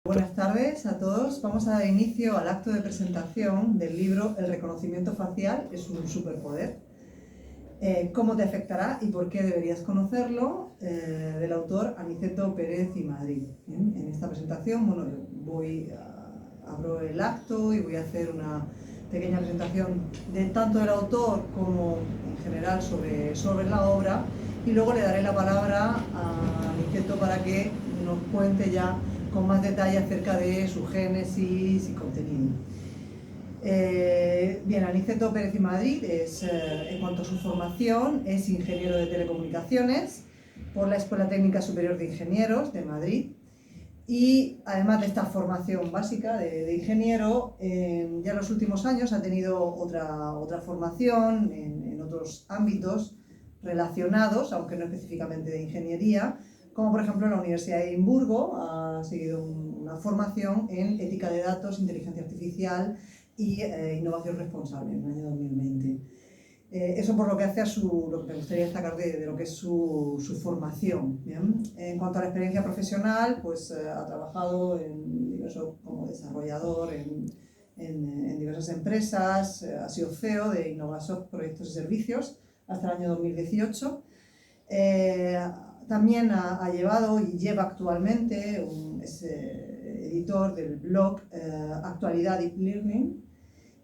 Buenas tardes a todos. Vamos a dar inicio al acto de presentación del libro El reconocimiento facial es un superpoder. ¿Cómo te afectará y por qué deberías conocerlo? Del autor Aniceto Pérez y Madrid. En esta presentación, abro el acto y voy a hacer una pequeña presentación de tanto del autor como en general sobre la obra, y luego le daré la palabra a Aniceto para que nos cuente ya con más detalle acerca de su génesis y contenido. Bien, Aniceto Pérez y Madrid en cuanto a su formación, es ingeniero de telecomunicaciones por la Escuela Técnica Superior de Ingenieros de Madrid, y además de esta formación básica de ingeniero, ya en los últimos años ha tenido otra formación en otros ámbitos relacionados, aunque no específicamente de ingeniería, como por ejemplo en la Universidad de Edimburgo ha seguido una formación en ética de datos, inteligencia artificial y innovación responsable en el año 2020. Eso por lo que hace a lo que me gustaría destacar de lo que es su formación. ¿Bien? En cuanto a la experiencia profesional, pues ha trabajado como desarrollador en diversas empresas, ha sido CEO de Innovasoft Proyectos y Servicios hasta el año 2018. También ha llevado y lleva actualmente, es editor del blog Actualidad Deep Learning,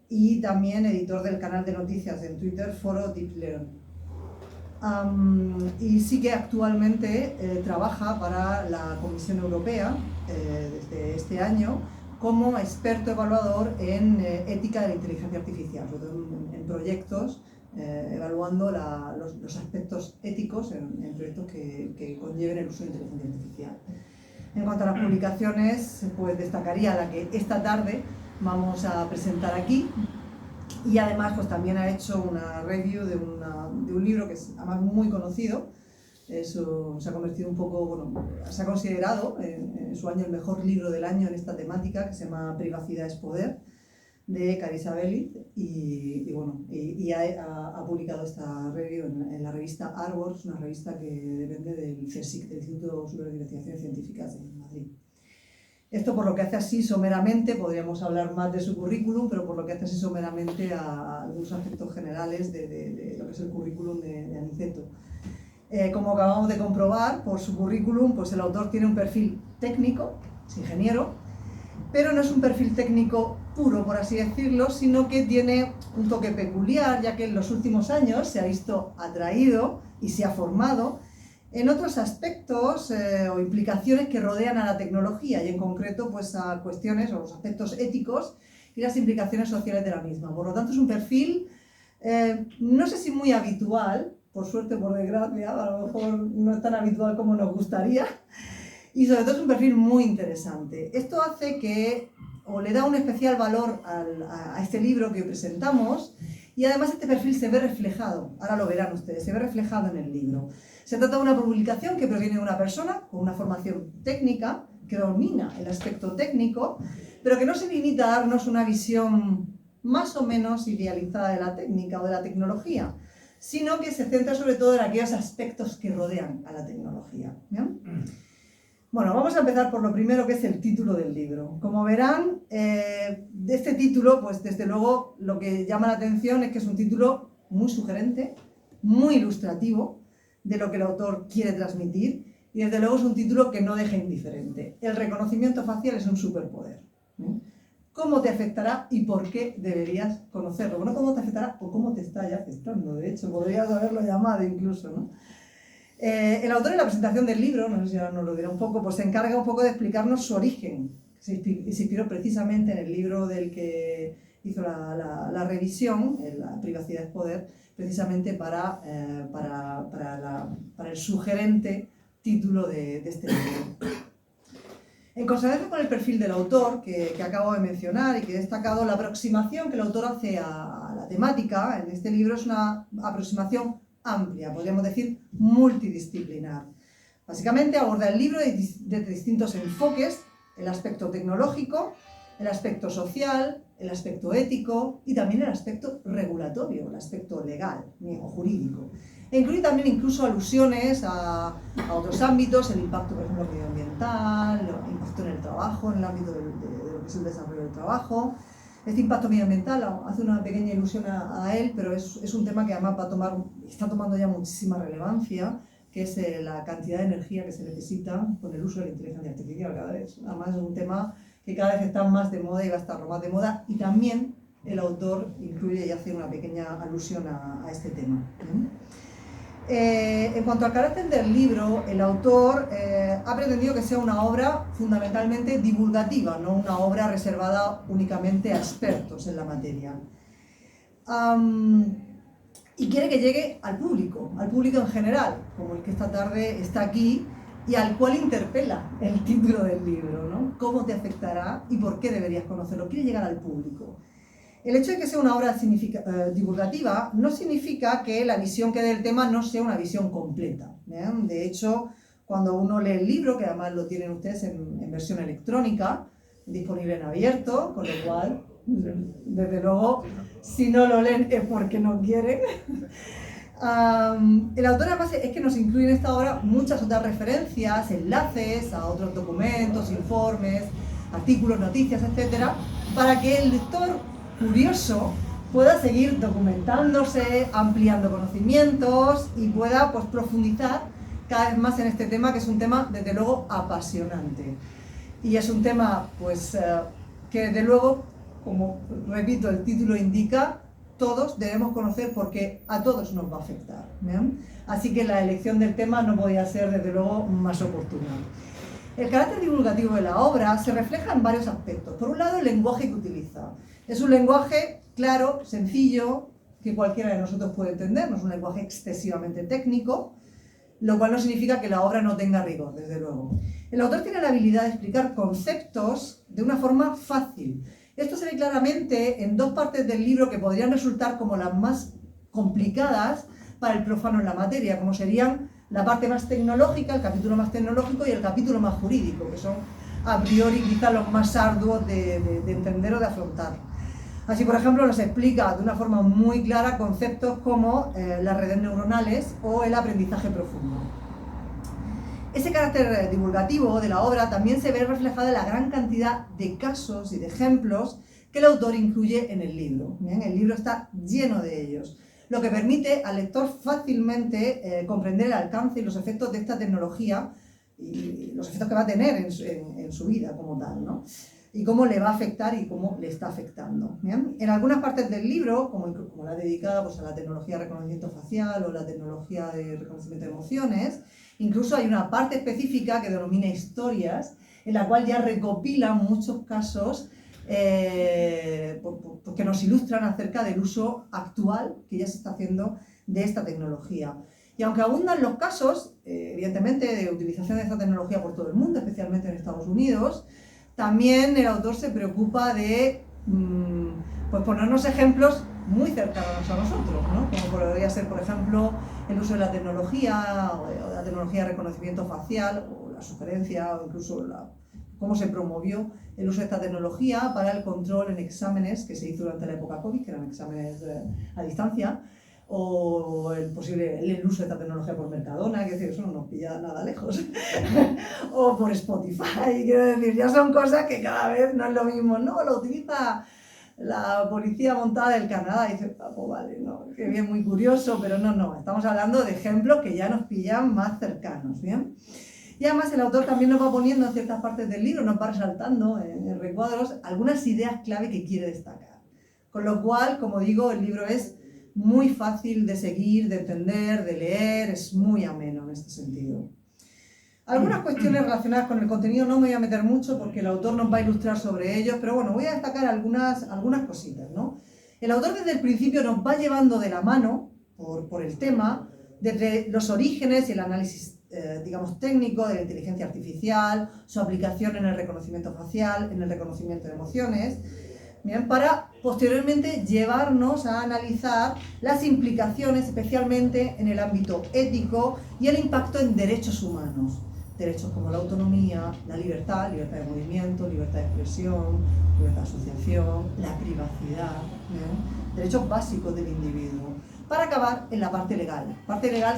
y también editor del canal de noticias en Twitter Foro Deep Learn. Y sí que actualmente trabaja para la Comisión Europea desde este año como experto evaluador en ética de la inteligencia artificial, sobre todo en proyectos evaluando los aspectos éticos en proyectos que conlleven el uso de inteligencia artificial. En cuanto a las publicaciones, pues destacaría la que esta tarde vamos a presentar aquí, y además pues también ha hecho una review de un libro que es además muy conocido. Eso se ha convertido un poco, se ha considerado en su año el mejor libro del año en esta temática, que se llama Privacidad es Poder, de Carissa Bellit, y ha publicado esta review en la revista Arbor, una revista que depende del CSIC, del Instituto Superior de Investigaciones Científicas de Madrid. Esto por lo que hace así someramente, podríamos hablar más de su currículum, pero por lo que hace así someramente a algunos aspectos generales de lo que es el currículum de Aniceto. Como acabamos de comprobar por su currículum, pues el autor tiene un perfil técnico, es ingeniero, pero no es un perfil técnico puro, por así decirlo, sino que tiene un toque peculiar, ya que en los últimos años se ha visto atraído y se ha formado en otros aspectos o implicaciones que rodean a la tecnología, y en concreto pues a cuestiones o los aspectos éticos y las implicaciones sociales de la misma. Por lo tanto es un perfil, no sé si muy habitual, por suerte o por desgracia, a lo mejor no es tan habitual como nos gustaría, y sobre todo es un perfil muy interesante. Esto hace le da un especial valor a este libro que presentamos, y además este perfil se ve reflejado, ahora lo verán ustedes, se ve reflejado en el libro. Se trata de una publicación que proviene de una persona con una formación técnica, que domina el aspecto técnico, pero que no se limita a darnos una visión más o menos idealizada de la técnica o de la tecnología, sino que se centra sobre todo en aquellos aspectos que rodean a la tecnología. ¿Bien? Bueno, vamos a empezar por lo primero, que es el título del libro. Como verán, de este título, pues desde luego lo que llama la atención es que es un título muy sugerente, muy ilustrativo de lo que el autor quiere transmitir, y desde luego es un título que no deja indiferente. El reconocimiento facial es un superpoder. ¿Cómo te afectará y por qué deberías conocerlo? Bueno, cómo te afectará o cómo te está ya afectando, de hecho, podrías haberlo llamado incluso, ¿no? El autor en la presentación del libro, no sé si ahora nos lo dirá un poco, pues se encarga un poco de explicarnos su origen. Se inspiró precisamente en el libro del que hizo la revisión, La privacidad es poder, precisamente para el sugerente título de este libro. En consonancia con el perfil del autor que acabo de mencionar y que he destacado, la aproximación que el autor hace a la temática en este libro es una aproximación amplia, podríamos decir multidisciplinar. Básicamente aborda el libro de distintos enfoques: el aspecto tecnológico, el aspecto social, el aspecto ético y también el aspecto regulatorio, el aspecto legal o jurídico. E incluye también incluso alusiones a otros ámbitos, el impacto, por ejemplo, medioambiental medioambiental, impacto en el trabajo, en el ámbito de lo que es el desarrollo del trabajo. Este impacto medioambiental hace una pequeña ilusión a él, pero es un tema que además está tomando ya muchísima relevancia, que es la cantidad de energía que se necesita con el uso de la inteligencia artificial cada vez. Además es un tema que cada vez está más de moda y va a estar más de moda, y también el autor incluye y hace una pequeña alusión a este tema. En cuanto al carácter del libro, el autor ha pretendido que sea una obra fundamentalmente divulgativa, no una obra reservada únicamente a expertos en la materia. Y quiere que llegue al público en general, como el que esta tarde está aquí, y al cual interpela el título del libro, ¿no? ¿Cómo te afectará y por qué deberías conocerlo? Quiere llegar al público. El hecho de que sea una obra divulgativa no significa que la visión que dé del tema no sea una visión completa. De hecho, cuando uno lee el libro, que además lo tienen ustedes en versión electrónica, disponible en abierto, con lo cual, desde luego, si no lo leen es porque no quieren. El autor además es que nos incluye en esta obra muchas otras referencias, enlaces a otros documentos, informes, artículos, noticias, etcétera, para que el lector curioso pueda seguir documentándose, ampliando conocimientos y pueda pues, profundizar cada vez más en este tema, que es un tema desde luego apasionante. Y es un tema pues, que desde luego, como repito, el título indica, todos debemos conocer porque a todos nos va a afectar. Así que la elección del tema no podía ser desde luego más oportuna. El carácter divulgativo de la obra se refleja en varios aspectos. Por un lado, el lenguaje que utiliza. Es un lenguaje claro, sencillo, que cualquiera de nosotros puede entender. No es un lenguaje excesivamente técnico, lo cual no significa que la obra no tenga rigor, desde luego. El autor tiene la habilidad de explicar conceptos de una forma fácil. Esto se ve claramente en dos partes del libro que podrían resultar como las más complicadas para el profano en la materia, como serían la parte más tecnológica, el capítulo más tecnológico y el capítulo más jurídico, que son a priori quizá los más arduos de entender o de afrontar. Así, por ejemplo, nos explica de una forma muy clara conceptos como las redes neuronales o el aprendizaje profundo. Ese carácter divulgativo de la obra también se ve reflejado en la gran cantidad de casos y de ejemplos que el autor incluye en el libro. Bien, el libro está lleno de ellos, lo que permite al lector fácilmente comprender el alcance y los efectos de esta tecnología y los efectos que va a tener en su vida como tal, ¿no? Y cómo le va a afectar y cómo le está afectando. ¿Bien? En algunas partes del libro, como la dedicada pues, a la tecnología de reconocimiento facial o la tecnología de reconocimiento de emociones, incluso hay una parte específica que denomina historias, en la cual ya recopila muchos casos que nos ilustran acerca del uso actual que ya se está haciendo de esta tecnología. Y aunque abundan los casos, evidentemente, de utilización de esta tecnología por todo el mundo, especialmente en Estados Unidos, también el autor se preocupa de pues ponernos ejemplos muy cercanos a nosotros, ¿no? Como podría ser, por ejemplo, el uso de la tecnología, o la tecnología de reconocimiento facial, o la sugerencia, o incluso cómo se promovió el uso de esta tecnología para el control en exámenes que se hizo durante la época COVID, que eran exámenes a distancia, o el uso de esta tecnología por Mercadona, que eso no nos pilla nada lejos, o por Spotify, quiero decir, ya son cosas que cada vez no es lo mismo, no, lo utiliza la policía montada del Canadá, y dice, pues vale, no, que bien, muy curioso, pero no, estamos hablando de ejemplos que ya nos pillan más cercanos, ¿bien? Y además el autor también nos va poniendo en ciertas partes del libro, nos va resaltando en recuadros algunas ideas clave que quiere destacar. Con lo cual, como digo, el libro es muy fácil de seguir, de entender, de leer, es muy ameno en este sentido. Algunas cuestiones relacionadas con el contenido no me voy a meter mucho porque el autor nos va a ilustrar sobre ellos, pero bueno, voy a destacar algunas cositas, ¿no? El autor desde el principio nos va llevando de la mano por el tema, desde los orígenes y el análisis digamos técnico de la inteligencia artificial, su aplicación en el reconocimiento facial, en el reconocimiento de emociones, bien, para posteriormente llevarnos a analizar las implicaciones, especialmente en el ámbito ético y el impacto en derechos humanos. Derechos como la autonomía, la libertad de movimiento, libertad de expresión, libertad de asociación, la privacidad, ¿bien? Derechos básicos del individuo. Para acabar en la parte legal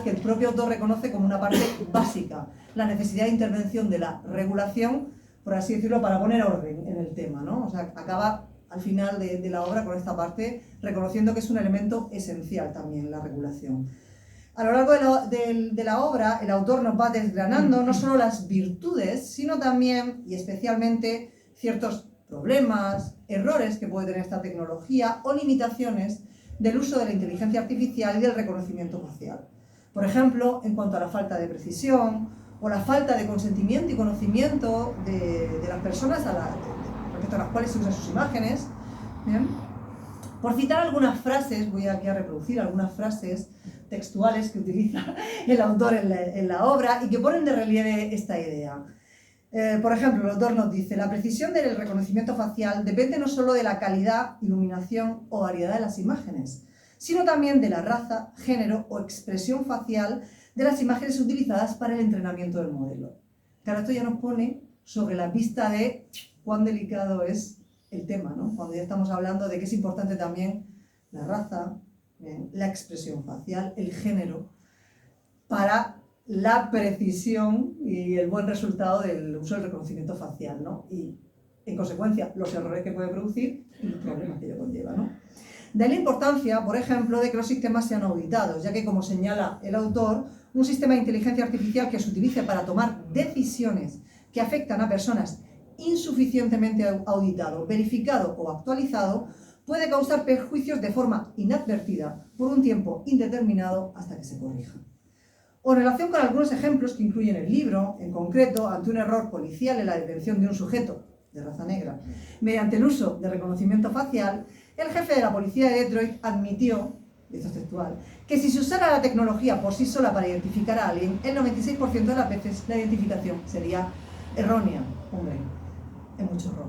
que el propio autor reconoce como una parte básica la necesidad de intervención de la regulación, por así decirlo, para poner orden en el tema, ¿no? O sea, acaba al final de la obra con esta parte reconociendo que es un elemento esencial también la regulación. A lo largo de la obra, el autor nos va desgranando no solo las virtudes, sino también y especialmente ciertos problemas, errores que puede tener esta tecnología o limitaciones del uso de la inteligencia artificial y del reconocimiento facial. Por ejemplo, en cuanto a la falta de precisión o la falta de consentimiento y conocimiento de las personas respecto a las cuales se usan sus imágenes. ¿Bien? Por citar algunas frases, voy aquí a reproducir algunas frases textuales que utiliza el autor en la obra y que ponen de relieve esta idea. Por ejemplo, el autor nos dice: la precisión del reconocimiento facial depende no solo de la calidad, iluminación o variedad de las imágenes, sino también de la raza, género o expresión facial de las imágenes utilizadas para el entrenamiento del modelo. Claro, esto ya nos pone sobre la pista de cuán delicado es el tema, ¿no? Cuando ya estamos hablando de que es importante también la raza, la expresión facial, el género, para la precisión y el buen resultado del uso del reconocimiento facial, ¿no? Y, en consecuencia, los errores que puede producir y los problemas que ello conlleva, ¿no? De ahí la importancia, por ejemplo, de que los sistemas sean auditados, ya que, como señala el autor, un sistema de inteligencia artificial que se utilice para tomar decisiones que afectan a personas insuficientemente auditado, verificado o actualizado, puede causar perjuicios de forma inadvertida por un tiempo indeterminado hasta que se corrija. O en relación con algunos ejemplos que incluyen el libro, en concreto, ante un error policial en la detención de un sujeto de raza negra, mediante el uso de reconocimiento facial, el jefe de la policía de Detroit admitió, esto es textual, que si se usara la tecnología por sí sola para identificar a alguien, el 96% de las veces la identificación sería errónea. Hombre, es mucho error.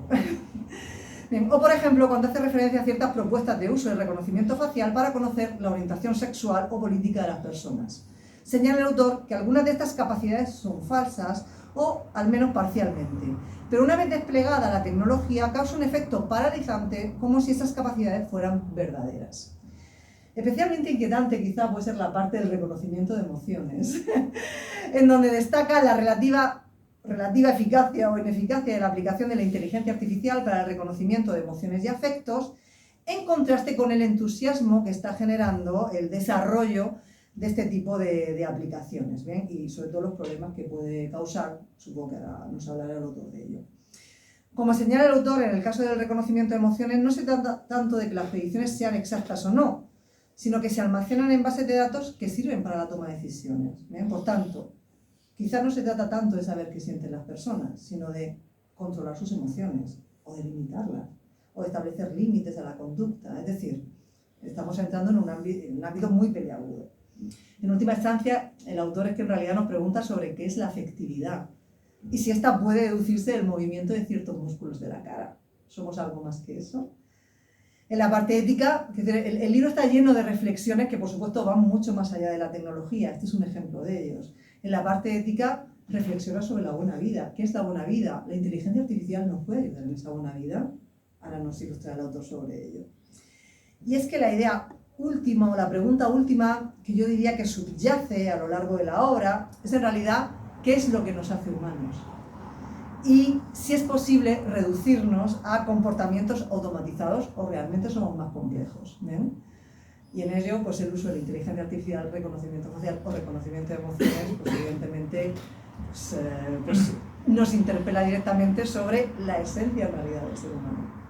Bien, o por ejemplo, cuando hace referencia a ciertas propuestas de uso del reconocimiento facial para conocer la orientación sexual o política de las personas. Señala el autor que algunas de estas capacidades son falsas o al menos parcialmente, pero una vez desplegada la tecnología causa un efecto paralizante como si esas capacidades fueran verdaderas. Especialmente inquietante quizá puede ser la parte del reconocimiento de emociones, en donde destaca la relativa eficacia o ineficacia de la aplicación de la inteligencia artificial para el reconocimiento de emociones y afectos, en contraste con el entusiasmo que está generando el desarrollo de este tipo de aplicaciones, ¿bien? Y sobre todo los problemas que puede causar, supongo que ahora nos hablará el autor de ello. Como señala el autor, en el caso del reconocimiento de emociones no se trata tanto de que las predicciones sean exactas o no, sino que se almacenan en bases de datos que sirven para la toma de decisiones, ¿bien? Por tanto, quizás no se trata tanto de saber qué sienten las personas, sino de controlar sus emociones, o de limitarlas, o de establecer límites a la conducta. Es decir, estamos entrando en un ámbito muy peliagudo. En última instancia, el autor es que en realidad nos pregunta sobre qué es la afectividad y si ésta puede deducirse del movimiento de ciertos músculos de la cara. ¿Somos algo más que eso? En la parte ética, el libro está lleno de reflexiones que por supuesto van mucho más allá de la tecnología. Este es un ejemplo de ellos. En la parte ética reflexiona sobre la buena vida. ¿Qué es la buena vida? La inteligencia artificial nos puede ayudar en esa buena vida. Ahora nos ilustra el autor sobre ello. Y es que la idea última o la pregunta última que yo diría que subyace a lo largo de la obra es en realidad ¿qué es lo que nos hace humanos? Y si es posible reducirnos a comportamientos automatizados o realmente somos más complejos. ¿Bien? Y en ello, pues el uso de la inteligencia artificial, reconocimiento facial o reconocimiento de emociones, pues evidentemente pues nos interpela directamente sobre la esencia en realidad del ser humano.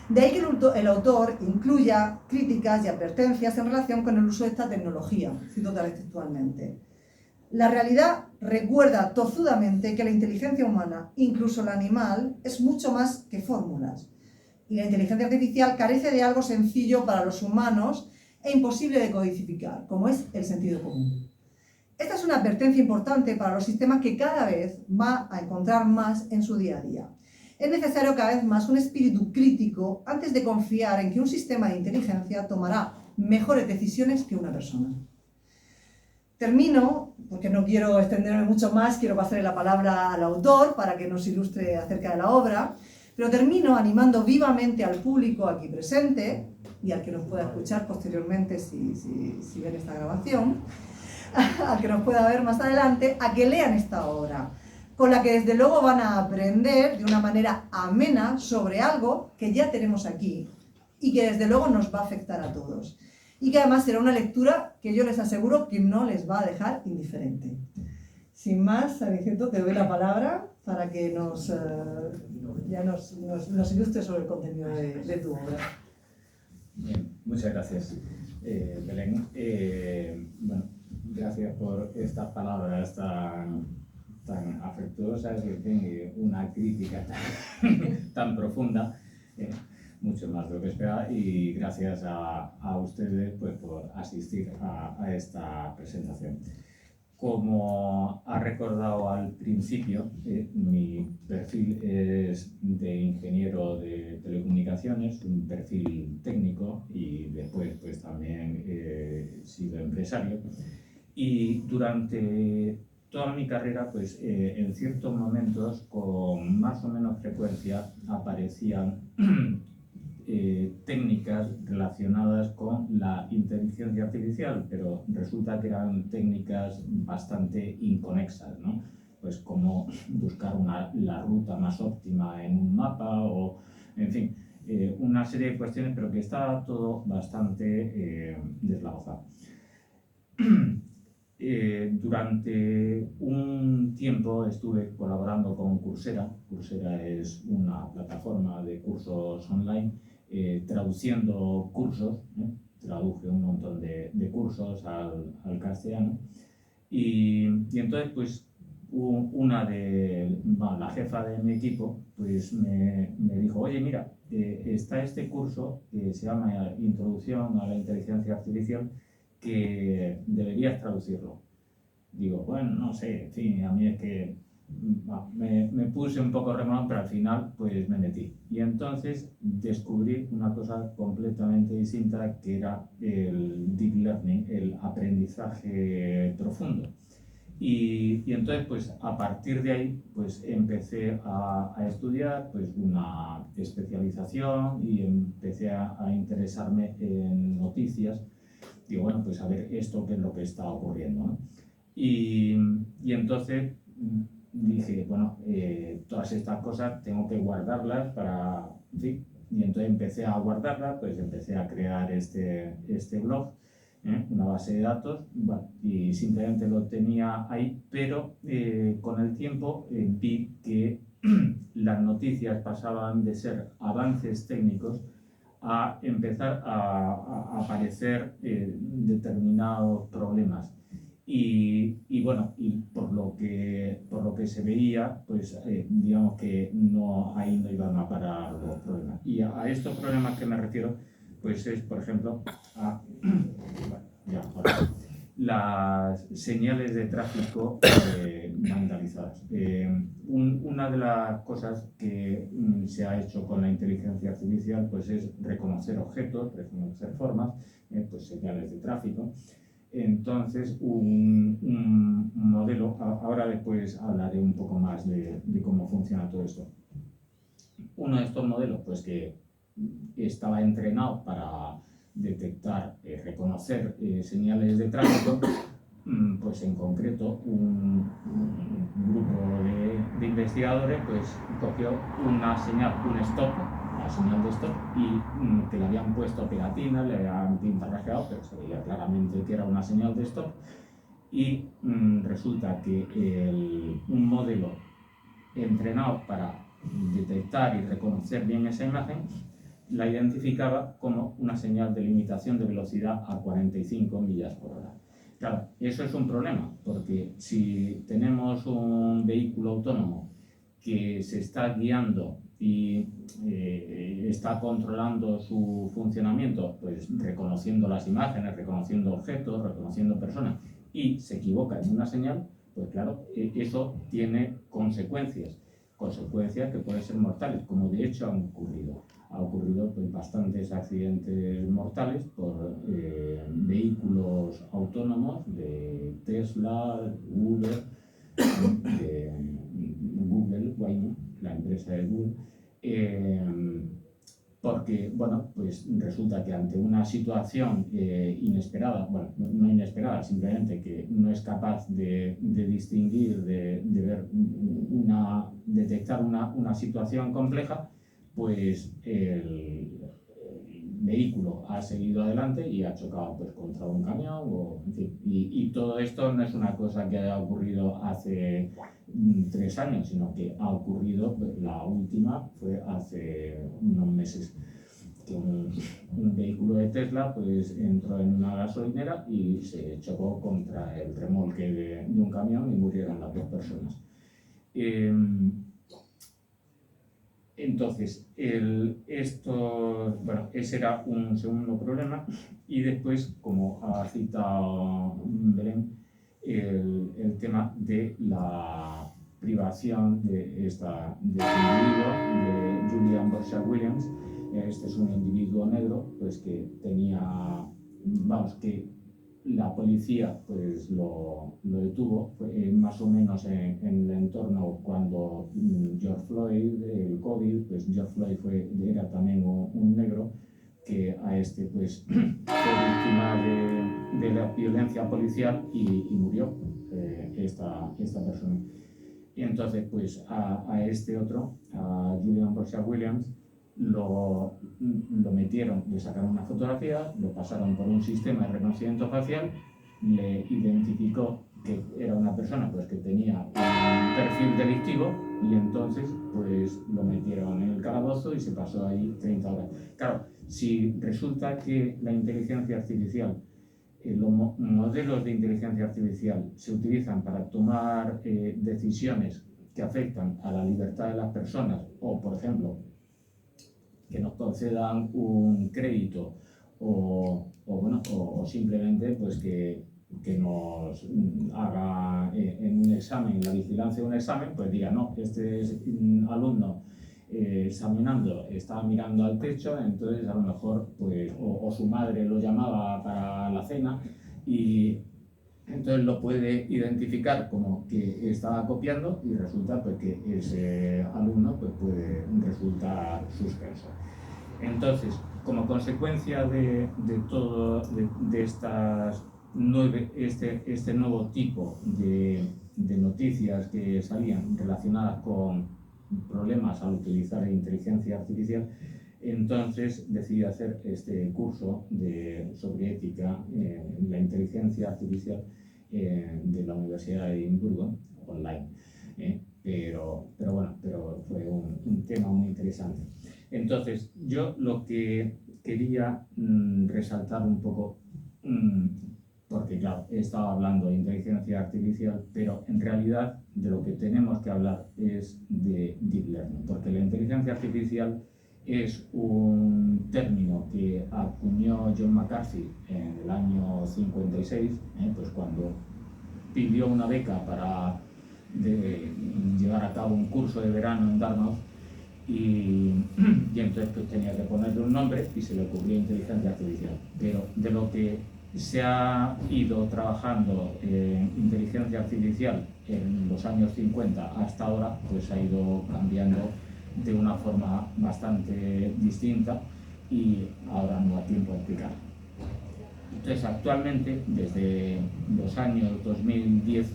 De ahí que el autor incluya críticas y advertencias en relación con el uso de esta tecnología, cito tal vez textualmente. La realidad recuerda tozudamente que la inteligencia humana, incluso la animal, es mucho más que fórmulas. Y la inteligencia artificial carece de algo sencillo para los humanos e imposible de codificar, como es el sentido común. Esta es una advertencia importante para los sistemas que cada vez va a encontrar más en su día a día. Es necesario cada vez más un espíritu crítico antes de confiar en que un sistema de inteligencia tomará mejores decisiones que una persona. Termino, porque no quiero extenderme mucho más, quiero pasarle la palabra al autor para que nos ilustre acerca de la obra, pero termino animando vivamente al público aquí presente y al que nos pueda escuchar posteriormente si ven esta grabación, a que nos pueda ver más adelante, a que lean esta obra, con la que desde luego van a aprender de una manera amena sobre algo que ya tenemos aquí y que desde luego nos va a afectar a todos. Y que además será una lectura que yo les aseguro que no les va a dejar indiferente. Sin más, Aniceto, te doy la palabra para que nos ilustres sobre el contenido de tu obra. Bien, muchas gracias, Belén. Bueno, gracias por estas palabras tan afectuosas y una crítica tan profunda, mucho más de lo que esperaba, y gracias a ustedes pues, por asistir a esta presentación. Como ha recordado al principio, mi perfil es de ingeniero de telecomunicaciones, un perfil técnico, y después pues también he sido empresario. Y durante toda mi carrera, pues en ciertos momentos, con más o menos frecuencia, aparecían técnicas relacionadas con la inteligencia artificial, pero resulta que eran técnicas bastante inconexas, ¿no? Pues como buscar la ruta más óptima en un mapa o, en fin, una serie de cuestiones, pero que estaba todo bastante deslavazado. Durante un tiempo estuve colaborando con Coursera. Coursera es una plataforma de cursos online, traduciendo cursos, traduje un montón de cursos al castellano, y entonces pues la jefa de mi equipo pues me dijo, oye mira, está este curso que se llama Introducción a la Inteligencia Artificial, que deberías traducirlo. Digo, bueno, no sé, en fin, a mí es que me puse un poco remolón, pero al final pues me metí. Y entonces descubrí una cosa completamente distinta, que era el deep learning, el aprendizaje profundo. Y entonces pues a partir de ahí pues empecé a estudiar pues una especialización y empecé a interesarme en noticias. Digo, bueno, pues a ver esto qué es lo que está ocurriendo, ¿no? Y entonces dije, bueno, todas estas cosas tengo que guardarlas para, ¿sí? Y entonces empecé a guardarlas, pues empecé a crear este blog, una base de datos, bueno, y simplemente lo tenía ahí, pero con el tiempo vi que las noticias pasaban de ser avances técnicos a empezar a aparecer determinados problemas. Y bueno, y por lo que se veía, pues digamos que ahí no iban a parar los problemas. Y a estos problemas que me refiero, pues es, por ejemplo, las señales de tráfico vandalizadas. Una de las cosas que se ha hecho con la inteligencia artificial pues es reconocer objetos, reconocer formas, pues señales de tráfico. Entonces, un modelo, ahora después hablaré un poco más de cómo funciona todo esto. Uno de estos modelos, pues que estaba entrenado para detectar, reconocer señales de tráfico, pues en concreto un grupo de investigadores pues cogió una señal, un stop, la señal de stop, y que le habían puesto pegatinas, le habían pintarrajeado, pero se veía claramente que era una señal de stop. Y resulta que un modelo entrenado para detectar y reconocer bien esa imagen la identificaba como una señal de limitación de velocidad a 45 millas por hora. Claro, eso es un problema, porque si tenemos un vehículo autónomo que se está guiando y está controlando su funcionamiento, pues reconociendo las imágenes, reconociendo objetos, reconociendo personas, y se equivoca en una señal, pues claro, eso tiene consecuencias que pueden ser mortales, como de hecho han ocurrido. Ha ocurrido pues, bastantes accidentes mortales por vehículos autónomos de Tesla, Uber, de Google, Waymo, la empresa de Google, porque, bueno, pues resulta que ante una situación inesperada, bueno, no inesperada, simplemente que no es capaz de distinguir, de ver detectar una situación compleja, pues el vehículo ha seguido adelante y ha chocado pues, contra un camión, en fin. Y todo esto no es una cosa que haya ocurrido hace 3 años, sino que ha ocurrido, la última fue hace unos meses, que un vehículo de Tesla pues, entró en una gasolinera y se chocó contra el remolque de un camión y murieron las 2 personas. Entonces, bueno, ese era un segundo problema. Y después, como ha citado Belén, el tema de la privación de este individuo, de Julian Borchard Williams. Este es un individuo negro pues, que tenía, vamos, que la policía pues lo detuvo más o menos en el entorno cuando George Floyd, el COVID, pues George Floyd era también un negro que a este pues fue víctima de la violencia policial y murió esta persona. Y entonces pues a este otro, a Julian Borchard Williams, lo metieron, le sacaron una fotografía, lo pasaron por un sistema de reconocimiento facial, le identificó que era una persona pues, que tenía un perfil delictivo y entonces pues, lo metieron en el calabozo y se pasó ahí 30 horas. Claro, si resulta que la inteligencia artificial, los modelos de inteligencia artificial se utilizan para tomar decisiones que afectan a la libertad de las personas o, por ejemplo, que nos concedan un crédito o simplemente pues que nos haga en un examen, la vigilancia de un examen, pues diga, no, este alumno examinando estaba mirando al techo, entonces a lo mejor pues, o su madre lo llamaba para la cena y entonces lo puede identificar como que estaba copiando y resulta pues, que ese alumno pues, puede resultar suspenso. Entonces, como consecuencia de todo de estas este nuevo tipo de noticias que salían relacionadas con problemas al utilizar inteligencia artificial, entonces decidí hacer este curso sobre ética en la inteligencia artificial de la Universidad de Edimburgo, online. Pero fue un tema muy interesante. Entonces, yo lo que quería resaltar un poco, porque claro, he estado hablando de inteligencia artificial, pero en realidad de lo que tenemos que hablar es de Deep Learning, porque la inteligencia artificial es un término que acuñó John McCarthy en el año 56, pues cuando pidió una beca para llevar a cabo un curso de verano en Dartmouth y entonces pues, tenía que ponerle un nombre y se le ocurrió inteligencia artificial. Pero de lo que se ha ido trabajando en inteligencia artificial en los años 50 hasta ahora, pues ha ido cambiando de una forma bastante distinta y ahora no da tiempo a explicar. Entonces, actualmente, desde los años 2010,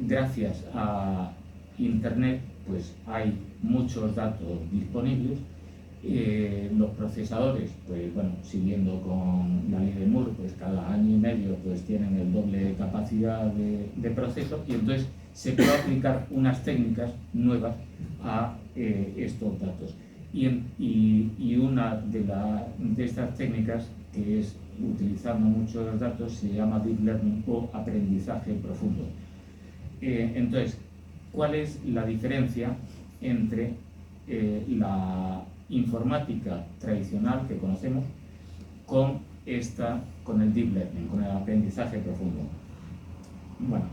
gracias a Internet, pues hay muchos datos disponibles. Los procesadores, pues bueno, siguiendo con la ley de Moore, pues cada año y medio pues tienen el doble de capacidad de proceso y entonces se puede aplicar unas técnicas nuevas a estos datos. Y una de estas técnicas, que es utilizando muchos datos, se llama Deep Learning o aprendizaje profundo. Entonces, ¿cuál es la diferencia entre la informática tradicional que conocemos con el Deep Learning, con el aprendizaje profundo? Bueno,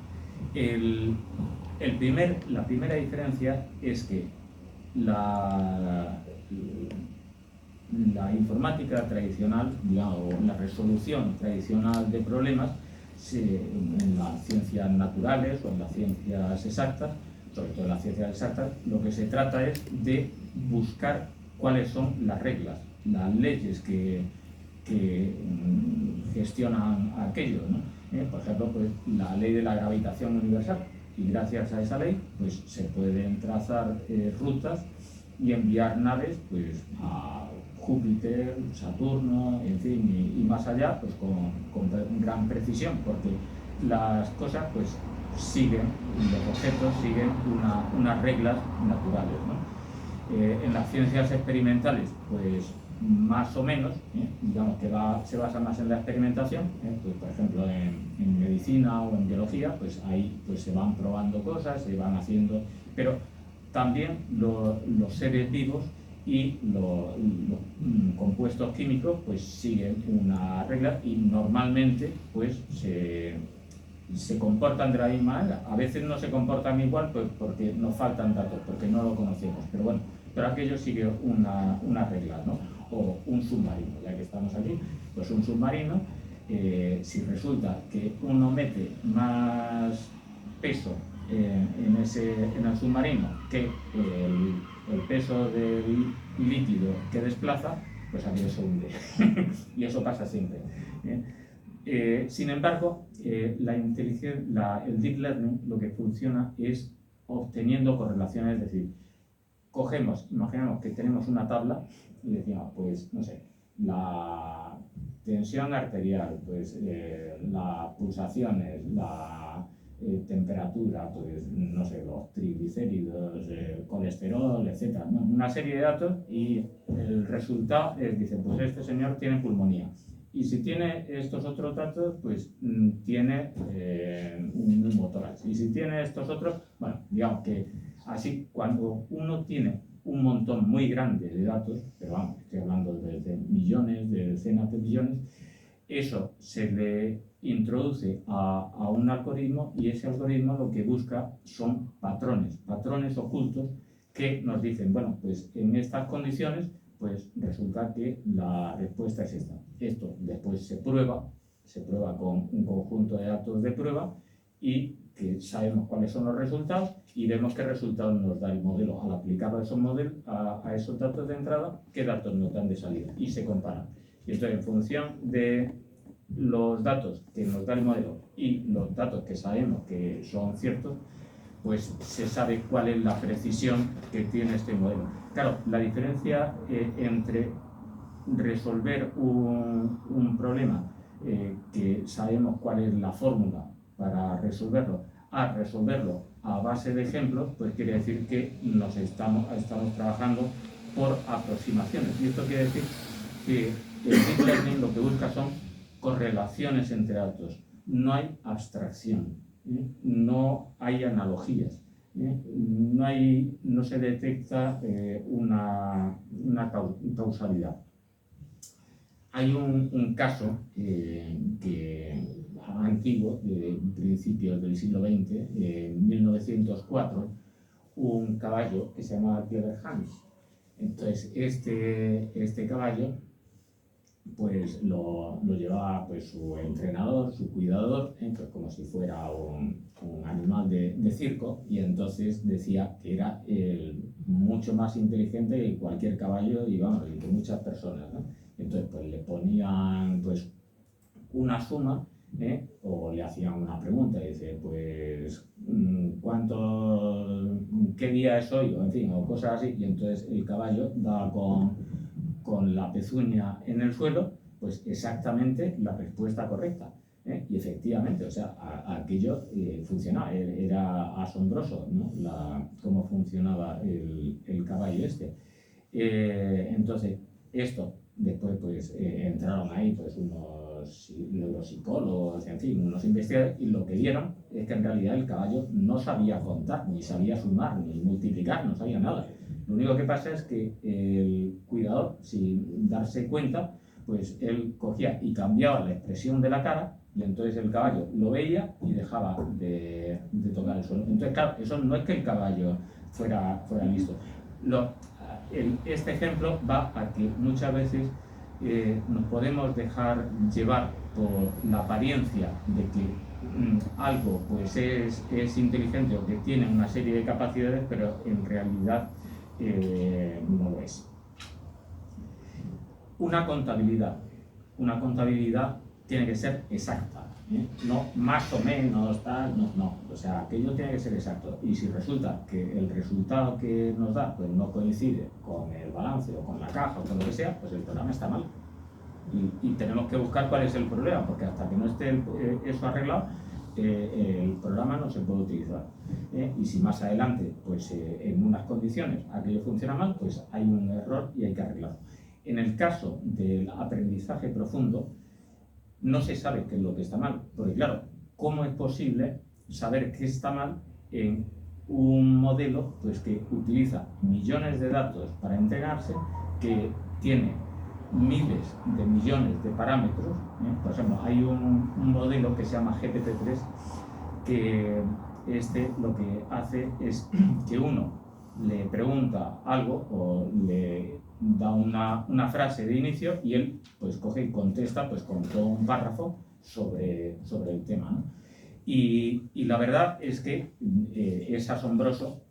la primera diferencia es que la informática tradicional, digamos, o la resolución tradicional de problemas en las ciencias naturales o en las ciencias exactas, sobre todo en las ciencias exactas, lo que se trata es de buscar cuáles son las reglas, las leyes que gestionan aquello, ¿no? Por ejemplo, pues, la ley de la gravitación universal, y gracias a esa ley pues, se pueden trazar rutas y enviar naves pues, a Júpiter, Saturno, en fin, y más allá, pues con gran precisión, porque las cosas pues siguen, los objetos siguen unas reglas naturales, ¿no? En las ciencias experimentales, pues más o menos, digamos que se basa más en la experimentación, pues, por ejemplo en medicina o en biología, pues ahí pues, se van probando cosas, se van haciendo, pero también los seres vivos y los compuestos químicos pues siguen una regla y normalmente pues se comportan de la misma manera. A veces no se comportan igual pues porque nos faltan datos, porque no lo conocemos, pero bueno, pero aquello sigue una regla, ¿no? O un submarino, ya que estamos aquí, pues un submarino, si resulta que uno mete más peso en el submarino que el peso del líquido que desplaza, pues aquello se hunde. Y eso pasa siempre. Sin embargo, el deep learning lo que funciona es obteniendo correlaciones, es decir, imaginamos que tenemos una tabla y decimos, pues, no sé, la tensión arterial, pues, las pulsaciones, la temperatura, pues, no sé, los triglicéridos, el colesterol, etcétera, ¿no? Una serie de datos y el resultado es, dice, pues este señor tiene pulmonía. Y si tiene estos otros datos, pues tiene un neumotórax. Y si tiene estos otros, bueno, digamos que así cuando uno tiene un montón muy grande de datos, pero vamos, estoy hablando de millones, de decenas de millones, eso se le introduce a un algoritmo y ese algoritmo lo que busca son patrones ocultos que nos dicen, bueno, pues en estas condiciones pues resulta que la respuesta es esta. Esto después se prueba con un conjunto de datos de prueba y que sabemos cuáles son los resultados y vemos qué resultados nos da el modelo. Al aplicarlo a esos datos de entrada, qué datos nos dan de salida y se comparan. Y entonces, en función de los datos que nos da el modelo y los datos que sabemos que son ciertos, pues se sabe cuál es la precisión que tiene este modelo. Claro, la diferencia entre resolver un problema que sabemos cuál es la fórmula para resolverlo, a resolverlo a base de ejemplos, pues quiere decir que estamos trabajando por aproximaciones. Y esto quiere decir que el Deep Learning lo que busca son correlaciones entre datos. No hay abstracción, no hay analogías, no se detecta una causalidad. Hay un caso antiguo, de principios del siglo XX, en 1904, un caballo que se llamaba Clever Hans. Entonces, este caballo pues lo llevaba pues, su entrenador, su cuidador, pues, como si fuera un animal de circo, y entonces decía que era mucho más inteligente que cualquier caballo y, vamos, que muchas personas, ¿no? Entonces pues le ponían pues una suma, o le hacían una pregunta y dice, pues ¿qué día es hoy? O en fin, o cosas así, y entonces el caballo daba con la pezuña en el suelo, pues exactamente la respuesta correcta. Y efectivamente, o sea, aquello funcionaba, era asombroso, ¿no? Cómo funcionaba el caballo este. Entonces, esto, después pues entraron ahí pues unos neuropsicólogos, en fin, unos investigadores, y lo que vieron es que en realidad el caballo no sabía contar, ni sabía sumar, ni multiplicar, no sabía nada. Lo único que pasa es que el cuidador, sin darse cuenta, pues él cogía y cambiaba la expresión de la cara, y entonces el caballo lo veía y dejaba de tocar el suelo. Entonces, claro, eso no es que el caballo fuera listo. Este ejemplo va a que muchas veces nos podemos dejar llevar por la apariencia de que algo pues es inteligente o que tiene una serie de capacidades, pero en realidad no lo es. una contabilidad. Una contabilidad tiene que ser exacta, ¿eh? No más o menos, tal, no. O sea, aquello tiene que ser exacto. Y si resulta que el resultado que nos da pues no coincide con el balance o con la caja o con lo que sea, pues el programa está mal. Y tenemos que buscar cuál es el problema, porque hasta que no esté eso arreglado, el programa no se puede utilizar. Y si más adelante, pues en unas condiciones aquello funciona mal, pues hay un error y hay que arreglarlo. En el caso del aprendizaje profundo, no se sabe qué es lo que está mal, porque claro, ¿cómo es posible saber qué está mal en un modelo pues, que utiliza millones de datos para entrenarse, que tiene miles de millones de parámetros? Por ejemplo, hay un modelo que se llama GPT-3 que lo que hace es que uno le pregunta algo o le da una frase de inicio y él pues coge y contesta pues con todo un párrafo sobre el tema, ¿no? Y la verdad es que es asombroso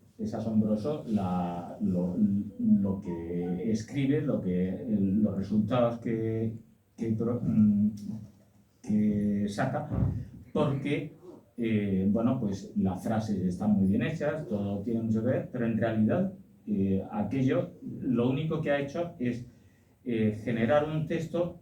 lo que escribe, los resultados que saca, porque bueno, pues las frases están muy bien hechas, todo tiene mucho que ver, pero en realidad aquello lo único que ha hecho es generar un texto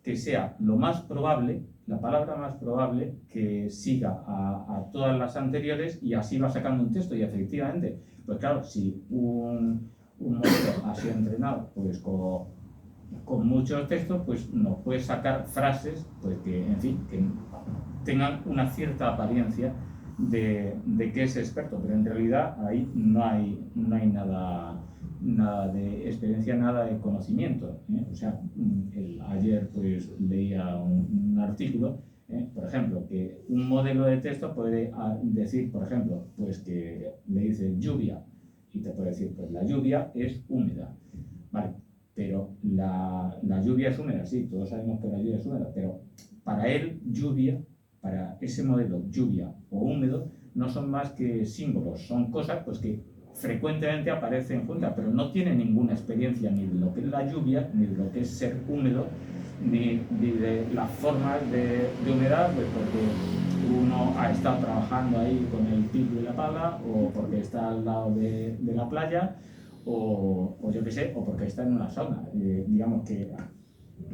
que sea lo más probable, la palabra más probable, que siga a todas las anteriores, y así va sacando un texto. Y efectivamente, pues claro, si un modelo ha sido entrenado pues con muchos textos, pues nos puede sacar frases pues que, en fin, que tengan una cierta apariencia de que es experto, pero en realidad ahí no hay nada de experiencia, nada de conocimiento, ¿eh? O sea, ayer pues leía un artículo, por ejemplo, que un modelo de texto puede decir, por ejemplo, pues que le dice lluvia y te puede decir, pues la lluvia es húmeda, ¿vale? Pero la lluvia es húmeda, sí, todos sabemos que la lluvia es húmeda, pero para él lluvia, para ese modelo lluvia o húmedo, no son más que símbolos, son cosas pues que frecuentemente aparecen juntas, pero no tiene ninguna experiencia ni de lo que es la lluvia, ni de lo que es ser húmedo, ni de las formas de humedad, pues porque uno ha estado trabajando ahí con el pico y la pala, o porque está al lado de la playa, o yo qué sé, o porque está en una sauna. Digamos que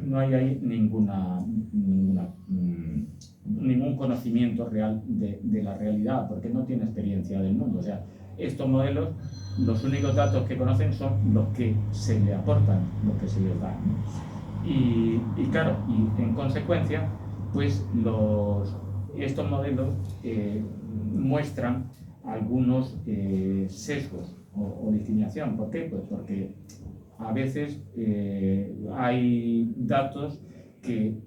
no hay ahí ningún conocimiento real de la realidad, porque no tiene experiencia del mundo. O sea, estos modelos, los únicos datos que conocen son los que se le aportan, los que se les dan. Y claro, y en consecuencia, pues estos modelos muestran algunos sesgos o discriminación. ¿Por qué? Pues porque a veces hay datos que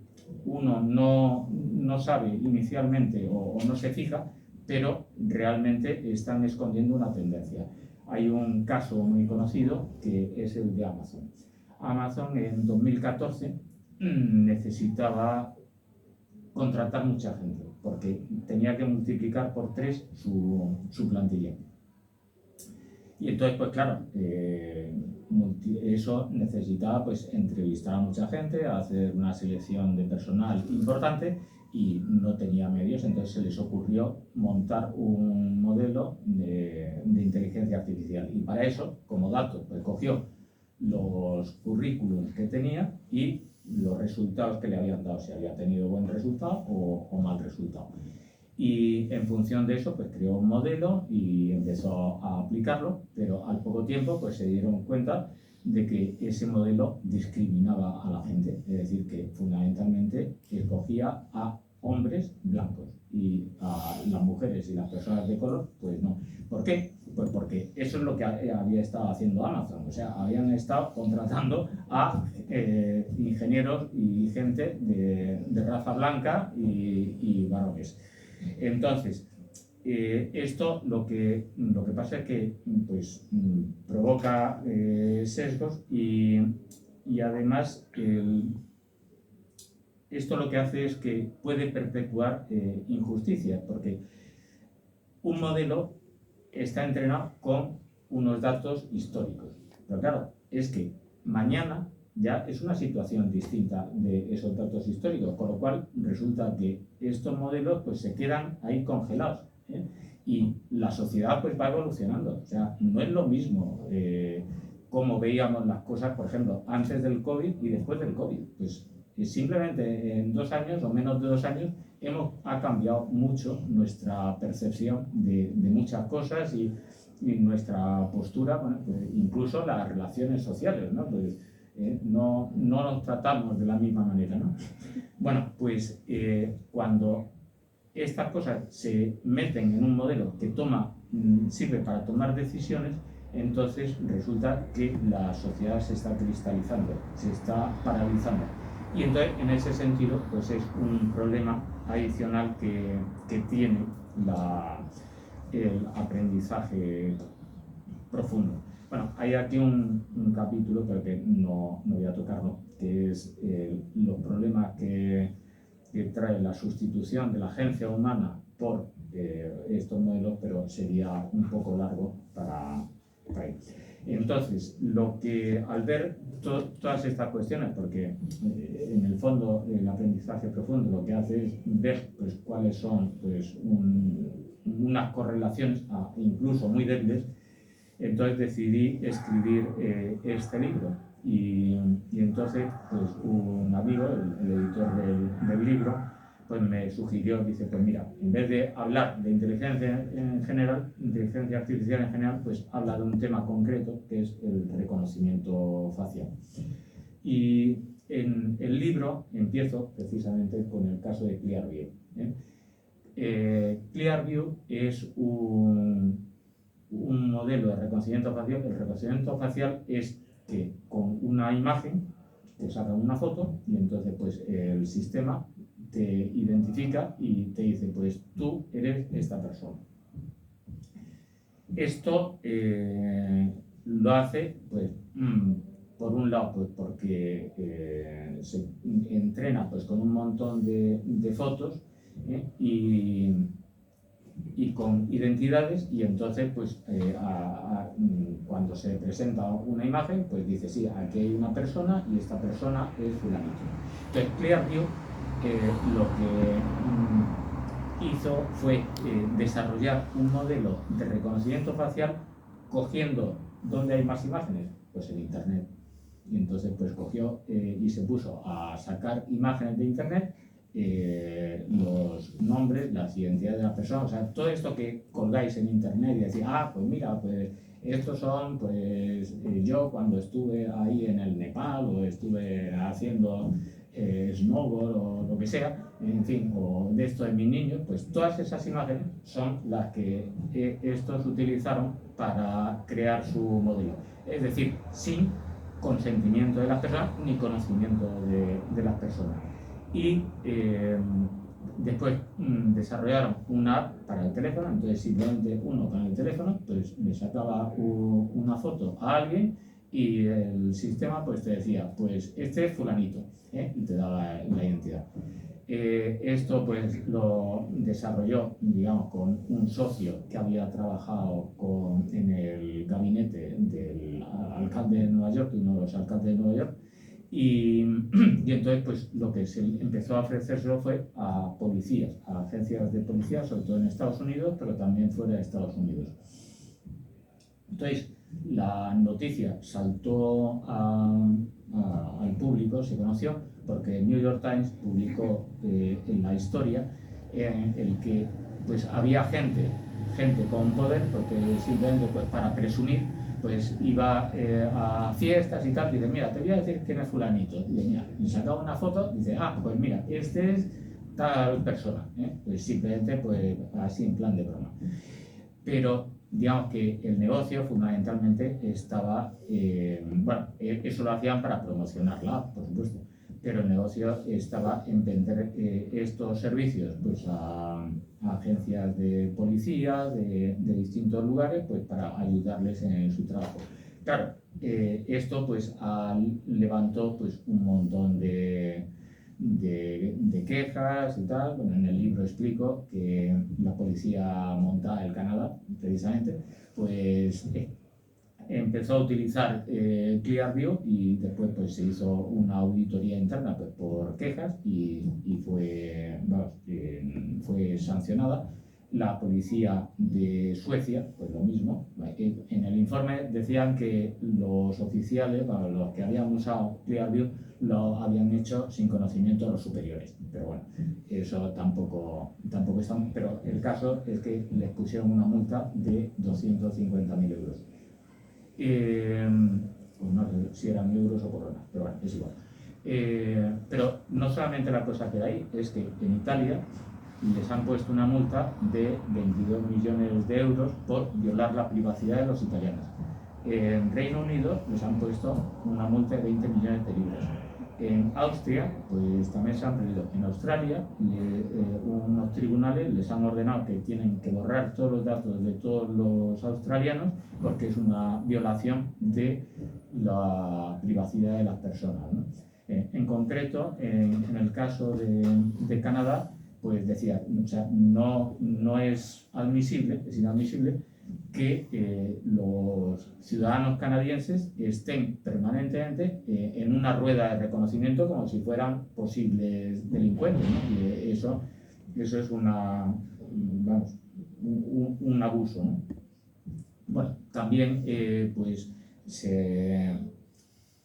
uno no sabe inicialmente o no se fija, pero realmente están escondiendo una tendencia. Hay un caso muy conocido que es el de Amazon. Amazon en 2014 necesitaba contratar mucha gente porque tenía que multiplicar por 3 su plantilla. Y entonces, pues claro, eso necesitaba pues entrevistar a mucha gente, hacer una selección de personal importante, y no tenía medios. Entonces se les ocurrió montar un modelo de inteligencia artificial, y para eso, como dato, pues cogió los currículums que tenía y los resultados que le habían dado, si había tenido buen resultado o mal resultado. Y en función de eso, pues creó un modelo y empezó a aplicarlo, pero al poco tiempo pues se dieron cuenta de que ese modelo discriminaba a la gente, es decir, que fundamentalmente escogía a hombres blancos y a las mujeres y las personas de color, pues no. ¿Por qué? Pues porque eso es lo que había estado haciendo Amazon. O sea, habían estado contratando a ingenieros y gente de raza blanca y varones. Entonces, esto lo que pasa es que pues, provoca sesgos, y además esto lo que hace es que puede perpetuar injusticias, porque un modelo está entrenado con unos datos históricos. Pero claro, es que mañana ya es una situación distinta de esos datos históricos, con lo cual resulta que estos modelos pues se quedan ahí congelados, ¿eh? Y la sociedad pues va evolucionando, o sea, no es lo mismo cómo veíamos las cosas, por ejemplo, antes del COVID y después del COVID, pues simplemente en 2 años o menos de 2 años ha cambiado mucho nuestra percepción de muchas cosas y nuestra postura, bueno, pues incluso las relaciones sociales, ¿no? Pues, no nos tratamos de la misma manera, ¿no? Bueno, pues cuando estas cosas se meten en un modelo que sirve para tomar decisiones, entonces resulta que la sociedad se está cristalizando, se está paralizando. Y entonces, en ese sentido, pues es un problema adicional que tiene el aprendizaje profundo. Bueno, hay aquí un capítulo, pero que no voy a tocarlo, que es los problemas que trae la sustitución de la agencia humana por estos modelos, pero sería un poco largo para ir. Entonces, al ver todas estas cuestiones, porque en el fondo el aprendizaje profundo lo que hace es ver pues, cuáles son pues, unas correlaciones incluso muy débiles, entonces decidí escribir este libro. Y entonces pues, un amigo, el editor del libro, pues me sugirió, dice, pues mira, en vez de hablar de inteligencia artificial en general, pues habla de un tema concreto que es el reconocimiento facial. Y en el libro empiezo precisamente con el caso de Clearview. Clearview es un modelo de reconocimiento facial. El reconocimiento facial es que con una imagen te sacan una foto y entonces pues el sistema te identifica y te dice pues tú eres esta persona. Esto lo hace pues por un lado pues porque se entrena pues con un montón de fotos y con identidades, y entonces pues cuando se presenta una imagen pues dice sí, aquí hay una persona y esta persona es fulanito. Entonces Clearview lo que hizo fue desarrollar un modelo de reconocimiento facial cogiendo ¿dónde hay más imágenes? Pues en internet. Y entonces pues cogió y se puso a sacar imágenes de internet, los nombres, las identidades de las personas, o sea, todo esto que colgáis en internet y decís, pues mira, pues estos son, pues yo cuando estuve ahí en el Nepal o estuve haciendo snowboard o lo que sea, en fin, o de esto de mis niños, pues todas esas imágenes son las que estos utilizaron para crear su modelo. Es decir, sin consentimiento de las personas ni conocimiento de las personas. Y después desarrollaron una app para el teléfono, entonces simplemente uno con el teléfono pues le sacaba una foto a alguien y el sistema pues te decía pues este es fulanito, y te daba la identidad. Esto pues lo desarrolló, digamos, con un socio que había trabajado en el gabinete del alcalde de Nueva York, uno de los alcaldes de Nueva York, y entonces pues lo que se empezó a ofrecérselo fue a policías, a agencias de policía, sobre todo en Estados Unidos, pero también fuera de Estados Unidos. Entonces la noticia saltó al público, se conoció, porque el New York Times publicó en la historia en el que pues había gente con poder, porque simplemente pues para presumir pues iba a fiestas y tal, y dice, mira, te voy a decir quién es fulanito, y dice, mira, y sacaba una foto, y dice, pues mira, este es tal persona, pues simplemente pues así en plan de broma. Pero digamos que el negocio fundamentalmente estaba, bueno, eso lo hacían para promocionar la app, por supuesto, pero el negocio estaba en vender estos servicios pues a agencias de policía de distintos lugares pues para ayudarles en su trabajo. Claro, esto pues levantó pues un montón de quejas y tal. Bueno, en el libro explico que la policía montada del Canadá, precisamente, pues empezó a utilizar Clearview y después pues se hizo una auditoría interna pues, por quejas y fue sancionada. La policía de Suecia, pues lo mismo. En el informe decían que los oficiales, los que habían usado Clearview, lo habían hecho sin conocimiento de los superiores. Pero bueno, eso tampoco está. Pero el caso es que les pusieron una multa de 250.000 euros. Pues no sé si eran euros o coronas, pero bueno, es igual. Pero no solamente la cosa que hay, es que en Italia les han puesto una multa de 22 millones de euros por violar la privacidad de los italianos. En Reino Unido les han puesto una multa de 20 millones de libras. En Austria, pues también se han perdido. En Australia, unos tribunales les han ordenado que tienen que borrar todos los datos de todos los australianos porque es una violación de la privacidad de las personas, ¿no? En concreto, en el caso de Canadá, pues decía, o sea, no es admisible, es inadmisible que los ciudadanos canadienses estén permanentemente en una rueda de reconocimiento como si fueran posibles delincuentes, ¿no? Y eso es un abuso, ¿no? Bueno, también pues se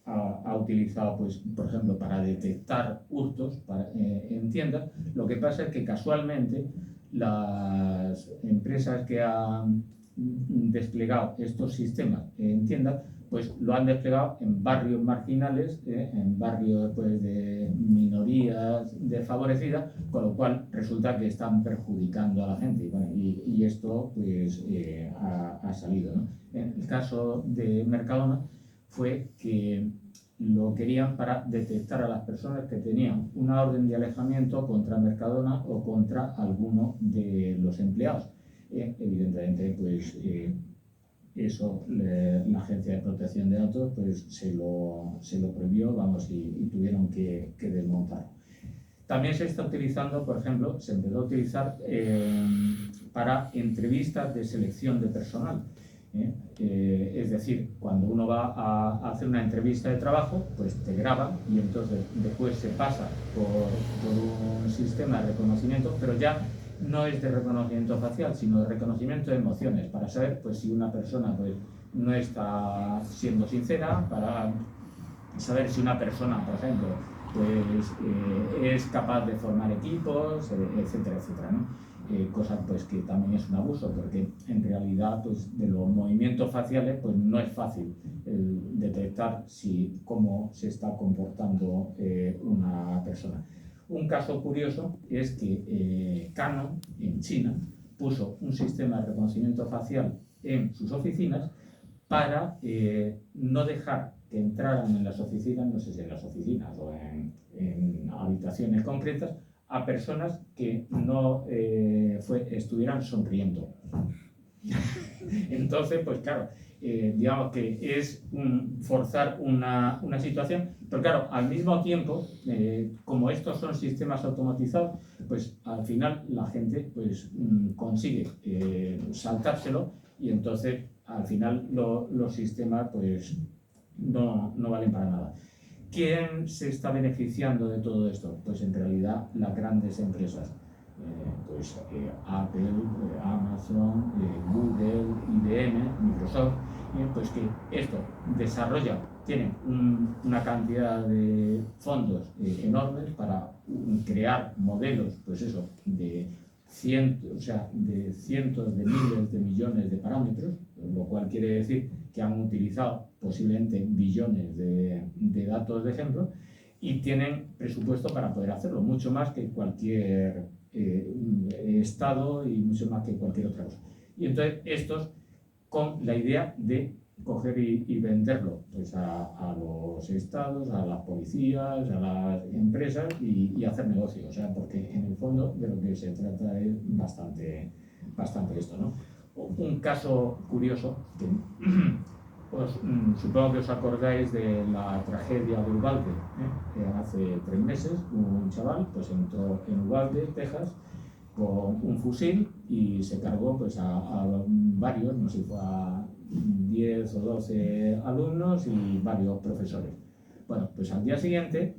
ha utilizado, pues, por ejemplo, para detectar hurtos en tiendas. Lo que pasa es que casualmente las empresas que han desplegado estos sistemas en tiendas, pues lo han desplegado en barrios marginales, en barrios pues, de minorías desfavorecidas, con lo cual resulta que están perjudicando a la gente. Y, bueno, y esto pues, ha salido, ¿no? En el caso de Mercadona fue que lo querían para detectar a las personas que tenían una orden de alejamiento contra Mercadona o contra alguno de los empleados. Evidentemente, pues eso la Agencia de Protección de Datos pues, se lo prohibió, vamos, y tuvieron que desmontarlo. También se está utilizando, por ejemplo, se empezó a utilizar para entrevistas de selección de personal. Es decir, cuando uno va a hacer una entrevista de trabajo, pues te graban y entonces después se pasa por un sistema de reconocimiento, pero ya no es de reconocimiento facial, sino de reconocimiento de emociones, para saber pues, si una persona pues, no está siendo sincera, para saber si una persona, por ejemplo, pues, es capaz de formar equipos, etcétera, etcétera, ¿no? Cosa pues, que también es un abuso, porque en realidad pues, de los movimientos faciales pues, no es fácil detectar cómo se está comportando una persona. Un caso curioso es que Canon, en China, puso un sistema de reconocimiento facial en sus oficinas para no dejar que entraran en las oficinas, no sé si en las oficinas o en habitaciones concretas, a personas que no estuvieran sonriendo. Entonces, pues claro, digamos que es forzar una situación, pero claro, al mismo tiempo, como estos son sistemas automatizados, pues al final la gente pues, consigue saltárselo y entonces al final los sistemas pues, no valen para nada. ¿Quién se está beneficiando de todo esto? Pues en realidad las grandes empresas, pues Apple, Amazon, Google, IBM, Microsoft, pues que esto desarrolla, tienen una cantidad de fondos enormes para crear modelos, pues eso, de cientos de miles de millones de parámetros, lo cual quiere decir que han utilizado posiblemente billones de datos de ejemplo y tienen presupuesto para poder hacerlo, mucho más que cualquier estado y mucho más que cualquier otra cosa. Y entonces estos con la idea de coger y venderlo pues a los estados, a las policías, a las empresas y hacer negocio, o sea, porque en el fondo de lo que se trata es bastante esto, ¿no? Un caso curioso que pues, supongo que os acordáis de la tragedia de Uvalde, que hace 3 meses un chaval pues entró en Uvalde, Texas, con un fusil y se cargó pues a varios, no sé si fue a 10 o 12 alumnos y varios profesores. Bueno, pues al día siguiente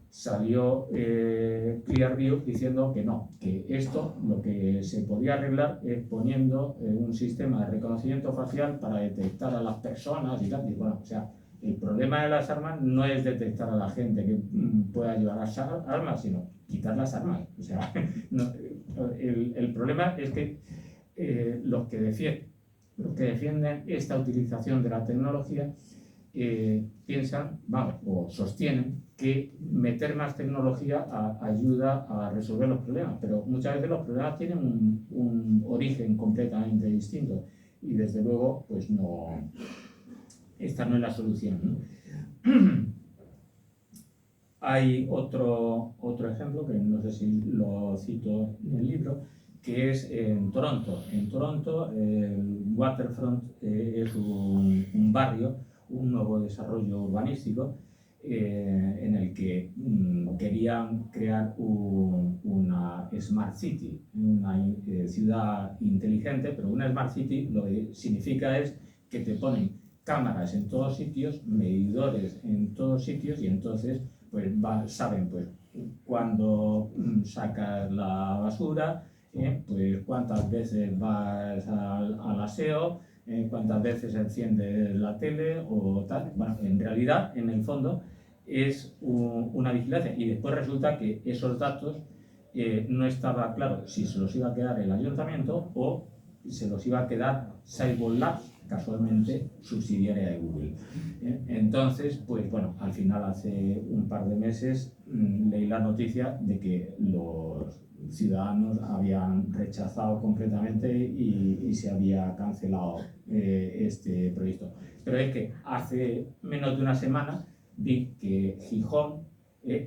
salió Clearview diciendo que no, que esto lo que se podía arreglar es poniendo un sistema de reconocimiento facial para detectar a las personas y tal. Y bueno, o sea, el problema de las armas no es detectar a la gente que pueda llevar las armas, sino quitar las armas. O sea, no, el problema es que los que defienden esta utilización de la tecnología piensan, vamos, o sostienen que meter más tecnología ayuda a resolver los problemas, pero muchas veces los problemas tienen un origen completamente distinto y desde luego, pues no, esta no es la solución, ¿no? Hay otro ejemplo, que no sé si lo cito en el libro, que es en Toronto. En Toronto, el Waterfront es un barrio, un nuevo desarrollo urbanístico en el que querían crear una Smart City, una ciudad inteligente, pero una Smart City lo que significa es que te ponen cámaras en todos sitios, medidores en todos sitios y entonces pues saben pues cuando sacas la basura, pues cuántas veces vas al aseo, cuántas veces enciendes la tele o tal. Bueno, en realidad, en el fondo, es una vigilancia y después resulta que esos datos no estaba claro si se los iba a quedar el ayuntamiento o se los iba a quedar Cyborg Labs, casualmente subsidiaria de Google. Entonces, pues bueno, al final hace un par de meses leí la noticia de que los ciudadanos habían rechazado completamente y se había cancelado este proyecto. Pero es que hace menos de una semana vi que Gijón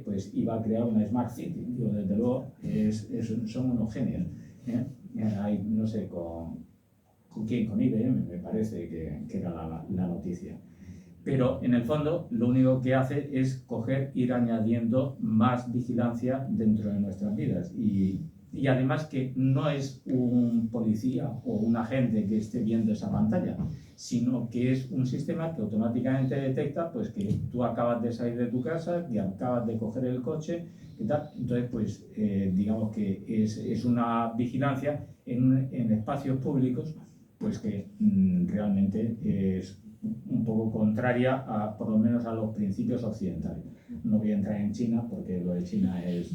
pues iba a crear una Smart City. Digo, desde luego son unos genios. Hay, no sé, con quién, con IBM me parece que era la noticia. Pero en el fondo lo único que hace es ir añadiendo más vigilancia dentro de nuestras vidas y además que no es un policía o un agente que esté viendo esa pantalla, sino que es un sistema que automáticamente detecta pues que tú acabas de salir de tu casa, que acabas de coger el coche y tal. Entonces pues digamos que es una vigilancia en espacios públicos pues que realmente es un poco contraria por lo menos a los principios occidentales. No voy a entrar en China porque lo de China es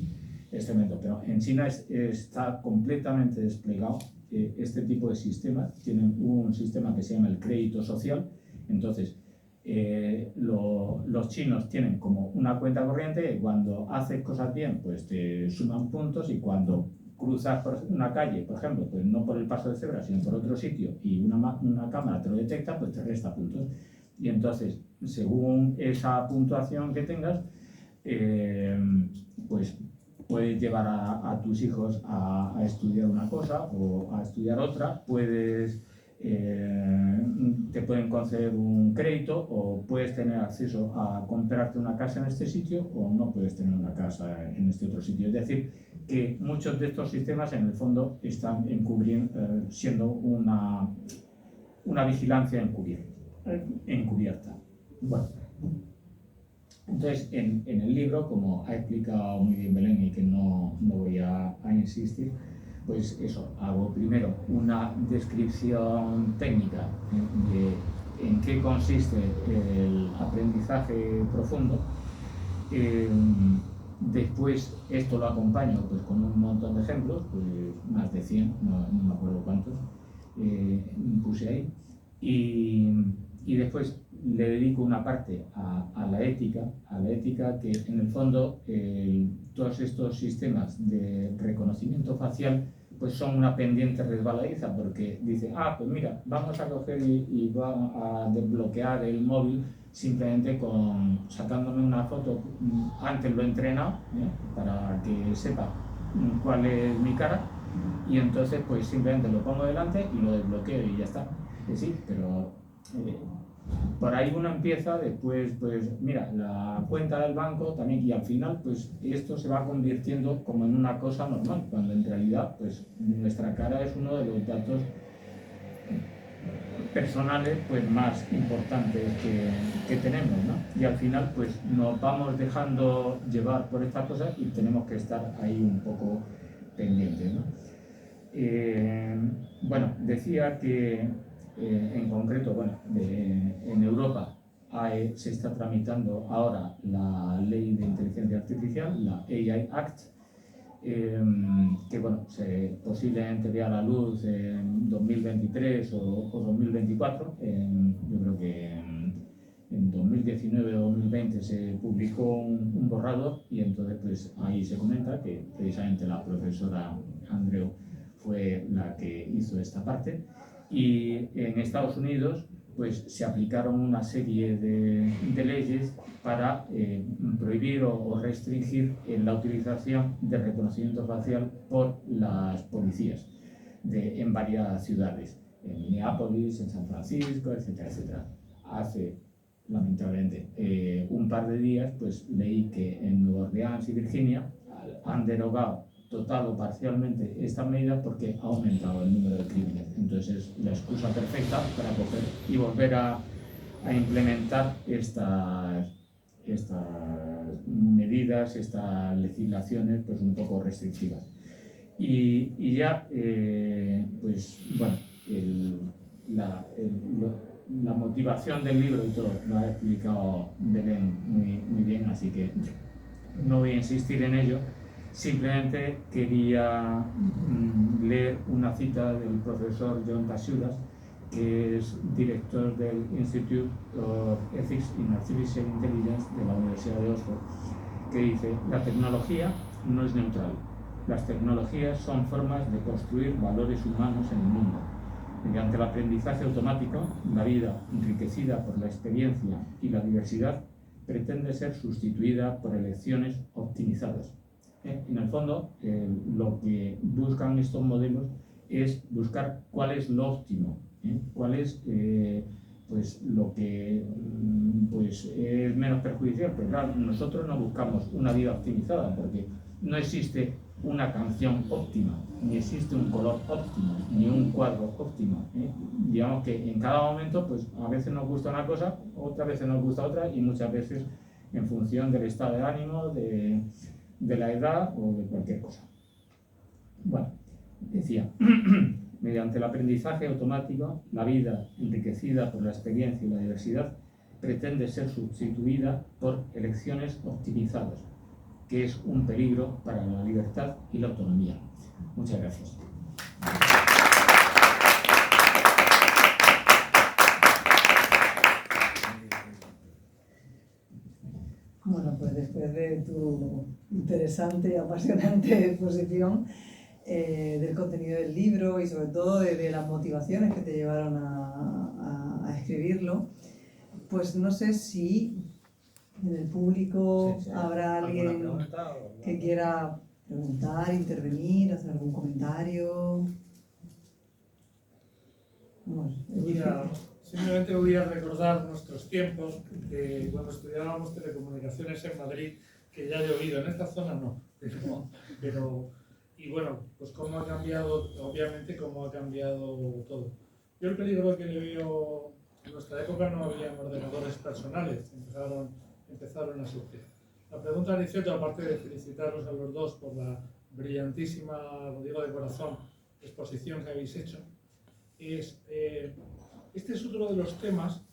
tremendo, pero en China está completamente desplegado este tipo de sistemas. Tienen un sistema que se llama el crédito social. Entonces los chinos tienen como una cuenta corriente y cuando haces cosas bien pues te suman puntos y cuando cruzas por una calle, por ejemplo, pues no por el paso de cebra, sino por otro sitio y una cámara te lo detecta, pues te resta puntos. Y entonces, según esa puntuación que tengas, pues puedes llevar a tus hijos a estudiar una cosa o a estudiar otra, te pueden conceder un crédito o puedes tener acceso a comprarte una casa en este sitio o no puedes tener una casa en este otro sitio. Es decir, que muchos de estos sistemas en el fondo están siendo una vigilancia encubierta. Bueno, entonces en el libro, como ha explicado muy bien Belén y que no voy a insistir, pues eso, hago primero una descripción técnica de en qué consiste el aprendizaje profundo. Después esto lo acompaño pues, con un montón de ejemplos, pues, más de 100, no me acuerdo cuántos, puse ahí. Y después le dedico una parte a la ética que en el fondo todos estos sistemas de reconocimiento facial pues son una pendiente resbaladiza porque dice, pues mira, vamos a coger y vamos a desbloquear el móvil simplemente sacándome una foto. Antes lo he entrenado para que sepa cuál es mi cara y entonces pues simplemente lo pongo delante y lo desbloqueo y ya está. Sí, pero por ahí uno empieza, después pues mira, la cuenta del banco también y al final pues esto se va convirtiendo como en una cosa normal, cuando en realidad pues nuestra cara es uno de los datos personales pues más importantes que tenemos, ¿no? Y al final pues nos vamos dejando llevar por estas cosas y tenemos que estar ahí un poco pendientes, ¿no? Bueno, decía que en concreto, bueno, en Europa se está tramitando ahora la ley de inteligencia artificial, la AI Act, que bueno, posiblemente vea la luz en 2023 o 2024. Yo creo que en 2019 o 2020 se publicó un borrador y entonces pues ahí se comenta que precisamente la profesora Andreu fue la que hizo esta parte, y en Estados Unidos pues se aplicaron una serie de leyes para prohibir o restringir la utilización de reconocimiento facial por las policías en varias ciudades, en Minneapolis, en San Francisco, etcétera, etcétera. Hace, lamentablemente, un par de días pues leí que en Nueva Orleans y Virginia han derogado total o parcialmente estas medidas porque ha aumentado el número de crímenes. Entonces es la excusa perfecta para coger y volver a implementar estas medidas, estas legislaciones pues un poco restrictivas. Y ya, pues bueno, la motivación del libro y todo lo ha explicado Belén muy bien, así que no voy a insistir en ello. Simplemente quería leer una cita del profesor John Kasuras, que es director del Institute of Ethics in Artificial Intelligence de la Universidad de Oxford, que dice: la tecnología no es neutral. Las tecnologías son formas de construir valores humanos en el mundo. Mediante el aprendizaje automático, la vida, enriquecida por la experiencia y la diversidad, pretende ser sustituida por elecciones optimizadas. En el fondo, lo que buscan estos modelos es buscar cuál es lo óptimo, cuál es pues lo que pues es menos perjudicial. Pero claro, nosotros no buscamos una vida optimizada porque no existe una canción óptima, ni existe un color óptimo, ni un cuadro óptimo. Digamos que en cada momento pues a veces nos gusta una cosa, otras veces nos gusta otra, y muchas veces en función del estado de ánimo, de la edad o de cualquier cosa. Bueno, decía, mediante el aprendizaje automático, la vida, enriquecida por la experiencia y la diversidad, pretende ser sustituida por elecciones optimizadas, que es un peligro para la libertad y la autonomía. Muchas gracias. Bueno, pues después de tu interesante y apasionante exposición del contenido del libro y sobre todo de las motivaciones que te llevaron a escribirlo, pues no sé si en el público habrá alguien que quiera preguntar, intervenir, hacer algún comentario. Simplemente voy a recordar nuestros tiempos, que cuando estudiábamos telecomunicaciones en Madrid, que ya ha llovido, en esta zona no, pero y bueno, pues cómo ha cambiado, obviamente cómo ha cambiado todo. Yo el peligro que le veo, en nuestra época no había ordenadores personales, empezaron a surgir. La pregunta, Aniceto, aparte de felicitaros a los dos por la brillantísima, lo digo de corazón, exposición que habéis hecho, es... este es otro de los temas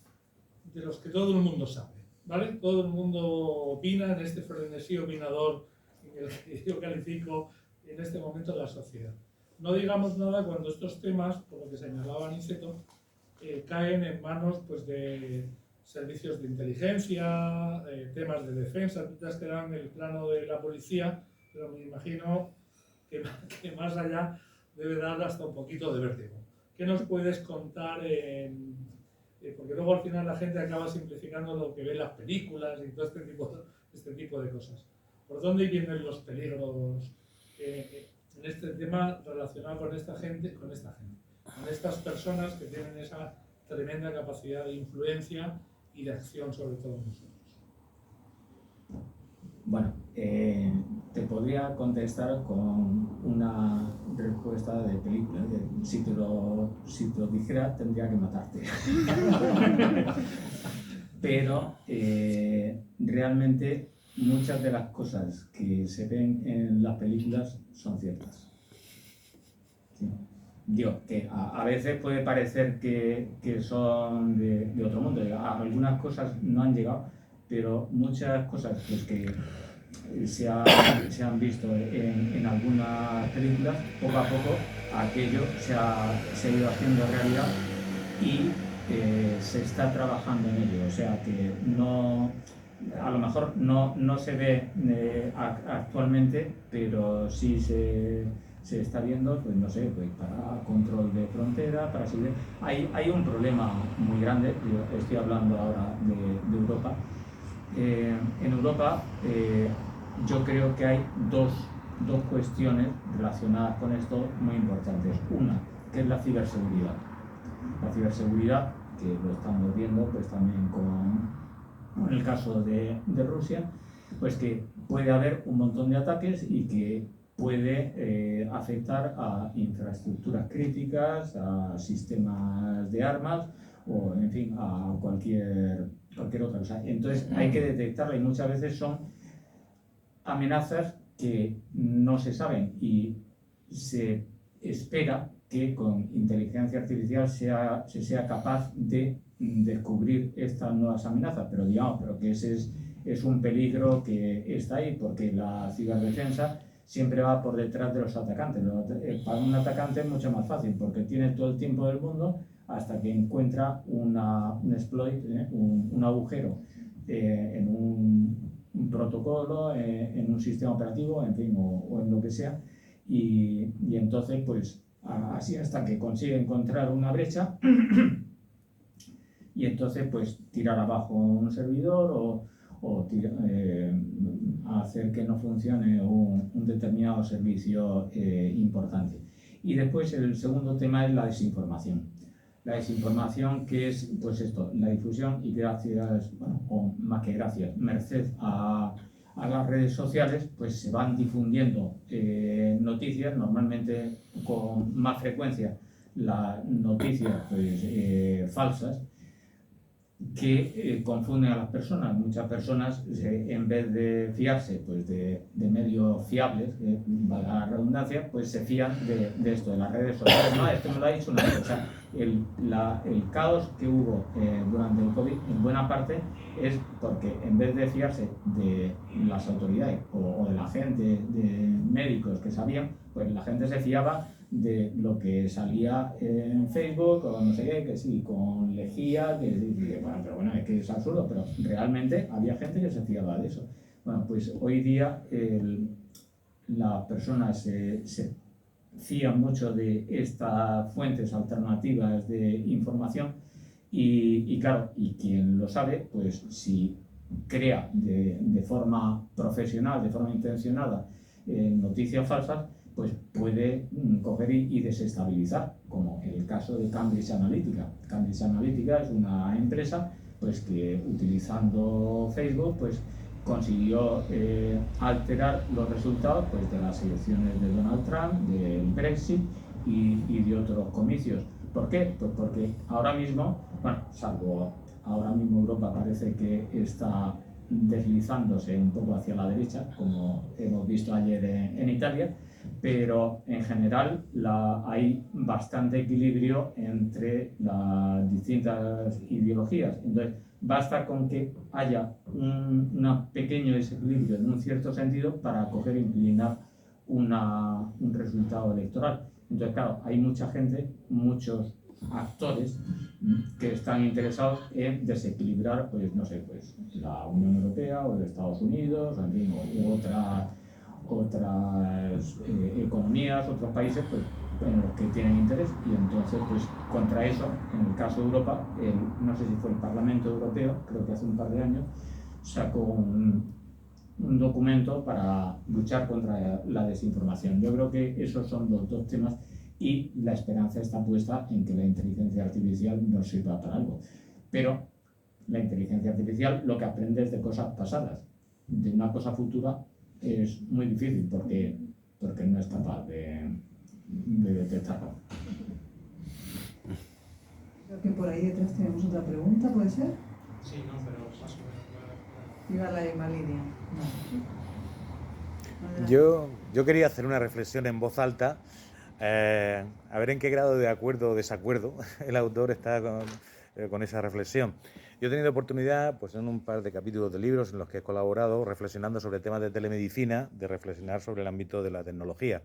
de los que todo el mundo sabe, ¿vale? Todo el mundo opina en este frenesí opinador en el que yo califico en este momento la sociedad. No digamos nada cuando estos temas, por lo que señalaba Aniceto, caen en manos pues, de servicios de inteligencia, temas de defensa. Tú te has quedado en el plano de la policía, pero me imagino que más allá debe dar hasta un poquito de vértigo. ¿Qué nos puedes contar? Porque luego al final la gente acaba simplificando lo que ve en las películas y todo este tipo de cosas. ¿Por dónde vienen los peligros en este tema relacionado con esta gente, con estas personas que tienen esa tremenda capacidad de influencia y de acción sobre todos nosotros? Bueno, te podría contestar con una respuesta de película. Si te lo dijera, tendría que matarte. Pero realmente muchas de las cosas que se ven en las películas son ciertas. ¿Sí? Digo, que a veces puede parecer que son de otro mundo. Algunas cosas no han llegado, pero muchas cosas pues, que se han visto en algunas películas, poco a poco aquello se ha ido haciendo realidad y se está trabajando en ello. O sea que no, a lo mejor no se ve actualmente, pero sí se está viendo, pues no sé, pues para control de frontera, para seguir. Hay un problema muy grande, yo estoy hablando ahora de Europa. En Europa yo creo que hay dos cuestiones relacionadas con esto muy importantes. Una, que es la ciberseguridad. La ciberseguridad, que lo estamos viendo pues también con el caso de Rusia, pues que puede haber un montón de ataques y que puede afectar a infraestructuras críticas, a sistemas de armas o, en fin, a cualquier otra cosa. Entonces hay que detectarla y muchas veces son amenazas que no se saben y se espera que con inteligencia artificial se sea capaz de descubrir estas nuevas amenazas, pero digamos, que ese es un peligro que está ahí, porque la ciberdefensa siempre va por detrás de los atacantes. Para un atacante es mucho más fácil, porque tiene todo el tiempo del mundo hasta que encuentra un exploit, un agujero en un protocolo, en un sistema operativo, en fin, o en lo que sea, y entonces, pues, así hasta que consigue encontrar una brecha y entonces, pues, tirar abajo un servidor o hacer que no funcione un determinado servicio importante. Y después el segundo tema es la desinformación. La desinformación, que es, pues esto, la difusión, y gracias, bueno, o más que gracias, merced a las redes sociales, pues se van difundiendo noticias, normalmente con más frecuencia las noticias pues, falsas, que confunden a las personas. Muchas personas, en vez de fiarse pues, de medios fiables, valga la redundancia, pues se fían de esto, de las redes sociales. No, esto me lo ha dicho una vez. O sea, el caos que hubo durante el COVID, en buena parte, es porque en vez de fiarse de las autoridades o de la gente, de médicos que sabían, pues la gente se fiaba de lo que salía en Facebook o no sé qué, que sí, con lejía, bueno, pero bueno, es que es absurdo, pero realmente había gente que se fiaba de eso. Bueno, pues hoy día las personas se fían mucho de estas fuentes alternativas de información y claro, y quien lo sabe, pues si crea de forma profesional, de forma intencionada, noticias falsas, pues puede coger y desestabilizar, como el caso de Cambridge Analytica. Cambridge Analytica es una empresa pues, que utilizando Facebook pues, consiguió alterar los resultados pues, de las elecciones de Donald Trump, del Brexit y de otros comicios. ¿Por qué? Pues porque ahora mismo, bueno, salvo ahora mismo Europa parece que está deslizándose un poco hacia la derecha, como hemos visto ayer en Italia, pero en general hay bastante equilibrio entre las distintas ideologías. Entonces, basta con que haya un pequeño desequilibrio en un cierto sentido para coger e inclinar un resultado electoral. Entonces, claro, hay mucha gente, muchos actores que están interesados en desequilibrar, pues no sé, pues la Unión Europea o Estados Unidos, en fin, u otras economías, otros países, pues en los que tienen interés, y entonces, pues contra eso, en el caso de Europa, no sé si fue el Parlamento Europeo, creo que hace un par de años, sacó un documento para luchar contra la desinformación. Yo creo que esos son los dos temas y la esperanza está puesta en que la inteligencia artificial nos sirva para algo. Pero la inteligencia artificial lo que aprende es de cosas pasadas. de una cosa futura es muy difícil porque no es capaz de detectarlo. Creo que por ahí detrás tenemos otra pregunta, ¿puede ser? Sí, no, pero más o menos. Iba la misma línea. No. Yo quería hacer una reflexión en voz alta, a ver en qué grado de acuerdo o desacuerdo el autor está con esa reflexión. Yo he tenido oportunidad, pues en un par de capítulos de libros en los que he colaborado, reflexionando sobre temas de telemedicina, de reflexionar sobre el ámbito de la tecnología.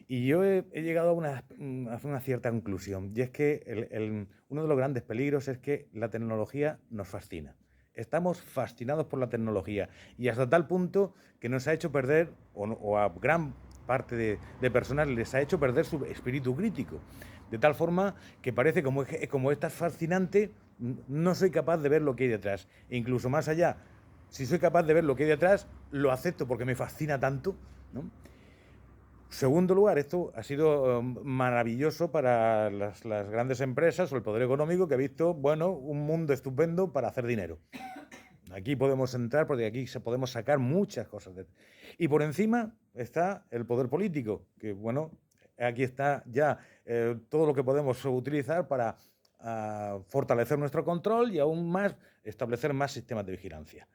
Y yo he llegado a una cierta conclusión, y es que uno de los grandes peligros es que la tecnología nos fascina. Estamos fascinados por la tecnología y hasta tal punto que nos ha hecho perder, o a gran parte de personas les ha hecho perder su espíritu crítico. De tal forma que parece como esta es fascinante, no soy capaz de ver lo que hay detrás. E incluso más allá, si soy capaz de ver lo que hay detrás, lo acepto porque me fascina tanto, ¿no? Segundo lugar, esto ha sido maravilloso para las grandes empresas o el poder económico que ha visto, bueno, un mundo estupendo para hacer dinero. Aquí podemos entrar porque aquí podemos sacar muchas cosas. Y por encima está el poder político, que bueno, aquí está ya todo lo que podemos utilizar para fortalecer nuestro control y aún más establecer más sistemas de vigilancia.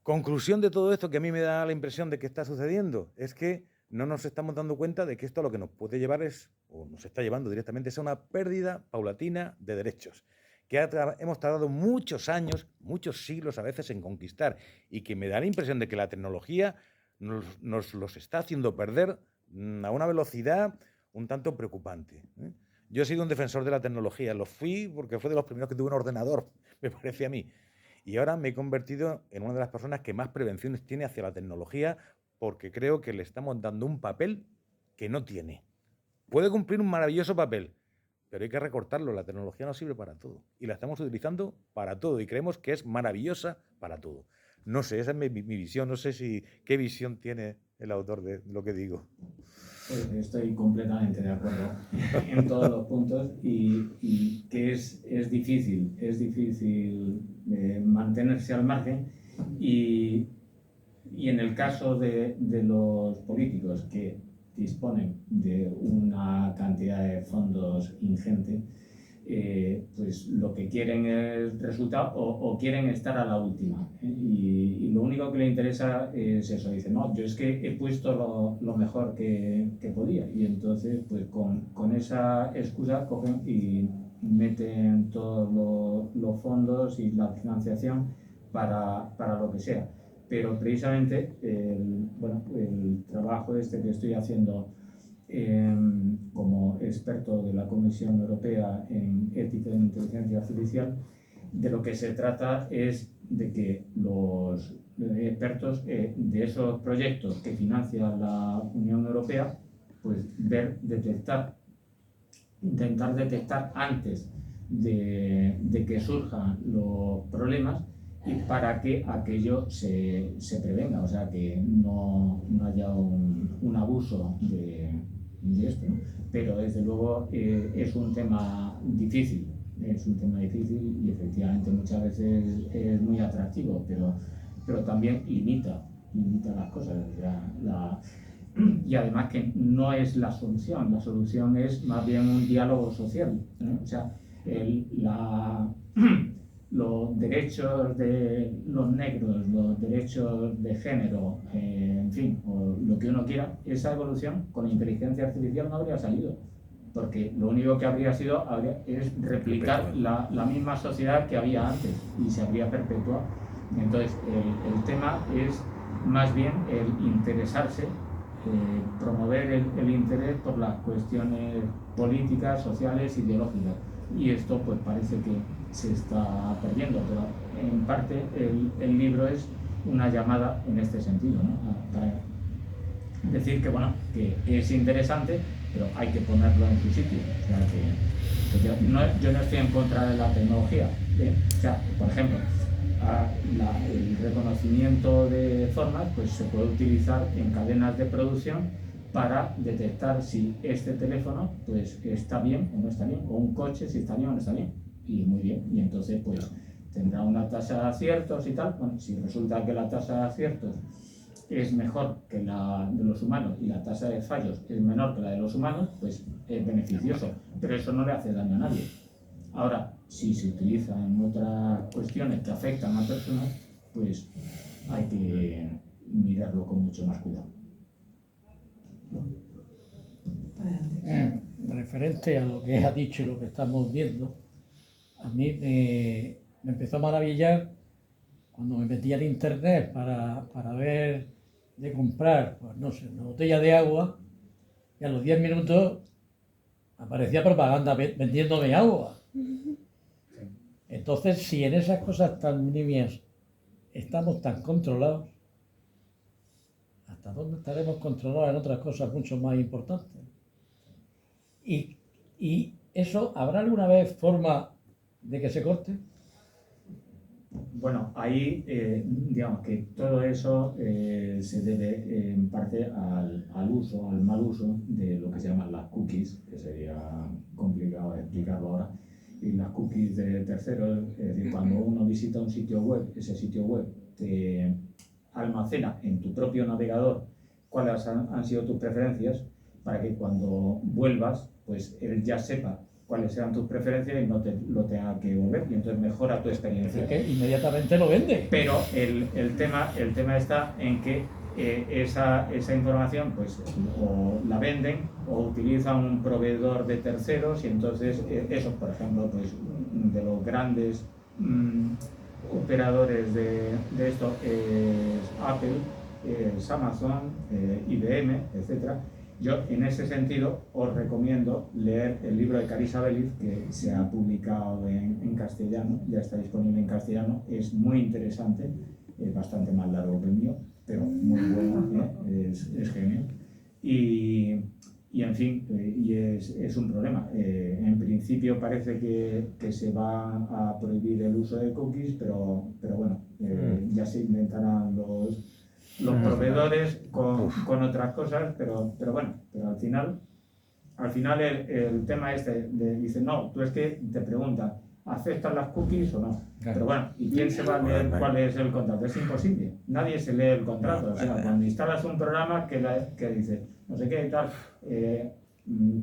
Conclusión de todo esto que a mí me da la impresión de que está sucediendo es que no nos estamos dando cuenta de que esto lo que nos puede llevar o nos está llevando directamente, es a una pérdida paulatina de derechos, que hemos tardado muchos años, muchos siglos a veces en conquistar, y que me da la impresión de que la tecnología nos los está haciendo perder a una velocidad un tanto preocupante. Yo he sido un defensor de la tecnología, lo fui porque fue de los primeros que tuve un ordenador, me parece a mí, y ahora me he convertido en una de las personas que más prevenciones tiene hacia la tecnología, porque creo que le estamos dando un papel que no tiene. Puede cumplir un maravilloso papel, pero hay que recortarlo. La tecnología no sirve para todo y la estamos utilizando para todo y creemos que es maravillosa para todo. No sé, esa es mi visión. No sé qué visión tiene el autor de lo que digo. Pues estoy completamente de acuerdo en todos los puntos y que es difícil mantenerse al margen y en el caso de los políticos que disponen de una cantidad de fondos ingente, pues lo que quieren es resultado o quieren estar a la última. Y lo único que le interesa es eso. Dicen, no, yo es que he puesto lo mejor que podía. Y entonces, pues con esa excusa cogen y meten todos los fondos y la financiación para lo que sea. Pero precisamente el trabajo que estoy haciendo como experto de la Comisión Europea en ética en inteligencia artificial, de lo que se trata es de que los expertos de esos proyectos que financia la Unión Europea, pues intentar detectar antes de que surjan los problemas, y para que aquello se prevenga, o sea, que no haya un abuso de esto, ¿no? Pero desde luego es un tema difícil, y efectivamente muchas veces es muy atractivo, pero también limita las cosas. O sea, y además que no es la solución es más bien un diálogo social, ¿no? O sea, los derechos de los negros, los derechos de género, en fin, o lo que uno quiera, esa evolución con inteligencia artificial no habría salido, porque lo único que habría sido es replicar la misma sociedad que había antes y se habría perpetuado. Entonces, el tema es más bien el interesarse, promover el interés por las cuestiones políticas, sociales, ideológicas. Y esto pues parece que se está perdiendo, pero en parte el libro es una llamada en este sentido, ¿no? Para decir que bueno, que es interesante, pero hay que ponerlo en su sitio. O sea, que yo no estoy en contra de la tecnología, ¿eh? O sea, por ejemplo, el reconocimiento de formas pues se puede utilizar en cadenas de producción para detectar si este teléfono pues está bien o no está bien, o un coche si está bien o no está bien. Y muy bien, y entonces pues tendrá una tasa de aciertos y tal. Bueno, si resulta que la tasa de aciertos es mejor que la de los humanos y la tasa de fallos es menor que la de los humanos, pues es beneficioso, pero eso no le hace daño a nadie. Ahora, si se utiliza en otras cuestiones que afectan a personas, pues hay que mirarlo con mucho más cuidado. Referente a lo que ha dicho y lo que estamos viendo, a mí me empezó a maravillar cuando me metí en internet para ver de comprar, pues no sé, una botella de agua, y a los 10 minutos aparecía propaganda vendiéndome agua. Entonces, si en esas cosas tan nimias estamos tan controlados, ¿hasta dónde estaremos controlados en otras cosas mucho más importantes? ¿Y eso habrá alguna vez forma de que se corte? Bueno, ahí digamos que todo eso se debe en parte al uso, al mal uso de lo que se llaman las cookies, que sería complicado explicarlo ahora. Y las cookies de terceros, es decir, cuando uno visita un sitio web, ese sitio web te almacena en tu propio navegador cuáles han sido tus preferencias, para que cuando vuelvas, pues él ya sepa cuáles sean tus preferencias y no te lo tenga que volver, y entonces mejora tu experiencia. Es que inmediatamente lo vende. Pero el tema está en que esa información pues o la venden o utilizan un proveedor de terceros, y entonces eso, por ejemplo, pues de los grandes operadores de esto es Apple, es Amazon, IBM, etcétera. Yo, en ese sentido, os recomiendo leer el libro de Carissa Belliz, que se ha publicado en castellano, ya está disponible en castellano. Es muy interesante, es bastante más largo que el mío, pero muy bueno, es genial. Y en fin, y es un problema. En principio parece que se va a prohibir el uso de cookies, pero bueno, ya se inventarán los proveedores con otras cosas, pero bueno, pero al final el tema dice, no, tú es que te preguntan, ¿aceptas las cookies o no? Claro. Pero bueno, ¿y quién se va a leer cuál es el contrato? Es imposible, nadie se lee el contrato. O sea, cuando instalas un programa que dice, no sé qué y tal,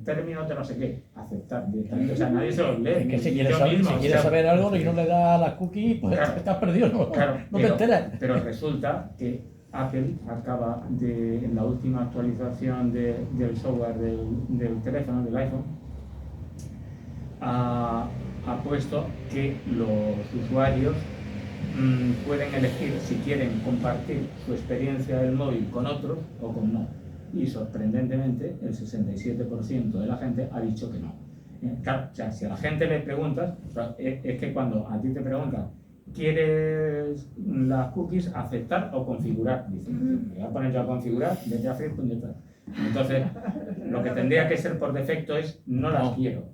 términos de no sé qué, aceptar directamente, o sea, nadie se los lee. Es que si quieres saber algo y no le das a las cookies, pues claro, estás perdido, no te enteras. Pero resulta que Apple acaba en la última actualización del software del teléfono, del iPhone, ha puesto que los usuarios pueden elegir si quieren compartir su experiencia del móvil con otros o con no. Y sorprendentemente, el 67% de la gente ha dicho que no. Claro, o sea, si a la gente le preguntas, es que cuando a ti te preguntan, ¿quieres las cookies aceptar o configurar? Dicen, me voy a poner yo a configurar, vete a Facebook, entonces, lo que tendría que ser por defecto es no las quiero.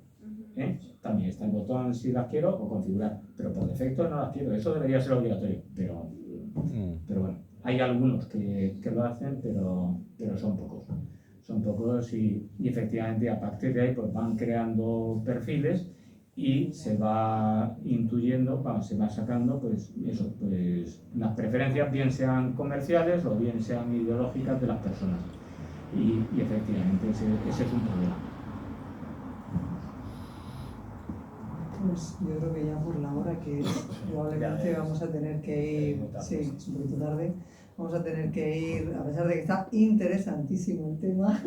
También está el botón si las quiero o configurar, pero por defecto no las quiero. Eso debería ser obligatorio, pero bueno, hay algunos que lo hacen, pero son pocos. Son pocos y efectivamente a partir de ahí pues van creando perfiles y se va intuyendo, se va sacando pues eso, pues las preferencias, bien sean comerciales o bien sean ideológicas de las personas. Y efectivamente ese es un problema. Pues yo creo que ya por la hora que probablemente vamos a tener que ir, sí, es un poquito tarde, vamos a tener que ir, a pesar de que está interesantísimo el tema,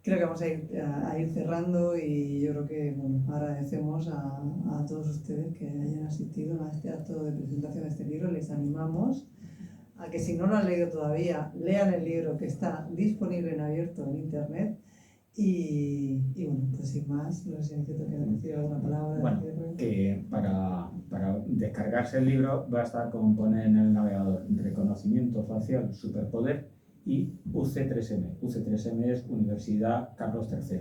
creo que vamos a ir cerrando, y yo creo que agradecemos a todos ustedes que hayan asistido a este acto de presentación de este libro. Les animamos a que, si no lo han leído todavía, lean el libro, que está disponible en abierto en internet. Y bueno, pues sin más, no sé si necesito que decir alguna palabra. Bueno, que para descargarse el libro basta con poner en el navegador reconocimiento facial superpoder y UC3M. UC3M es Universidad Carlos III,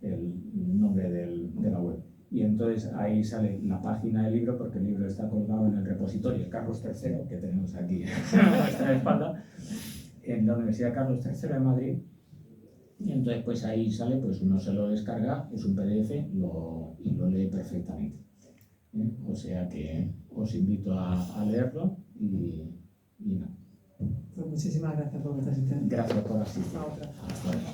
el nombre de la web. Y entonces ahí sale la página del libro, porque el libro está colgado en el repositorio Carlos III, que tenemos aquí a nuestra espalda, en la Universidad Carlos III de Madrid. Y entonces pues ahí sale, pues uno se lo descarga, es un PDF y lo lee perfectamente. O sea que os invito a leerlo y nada. Pues muchísimas gracias por vuestra asistencia. Gracias por asistir. Hasta otra. Hasta luego.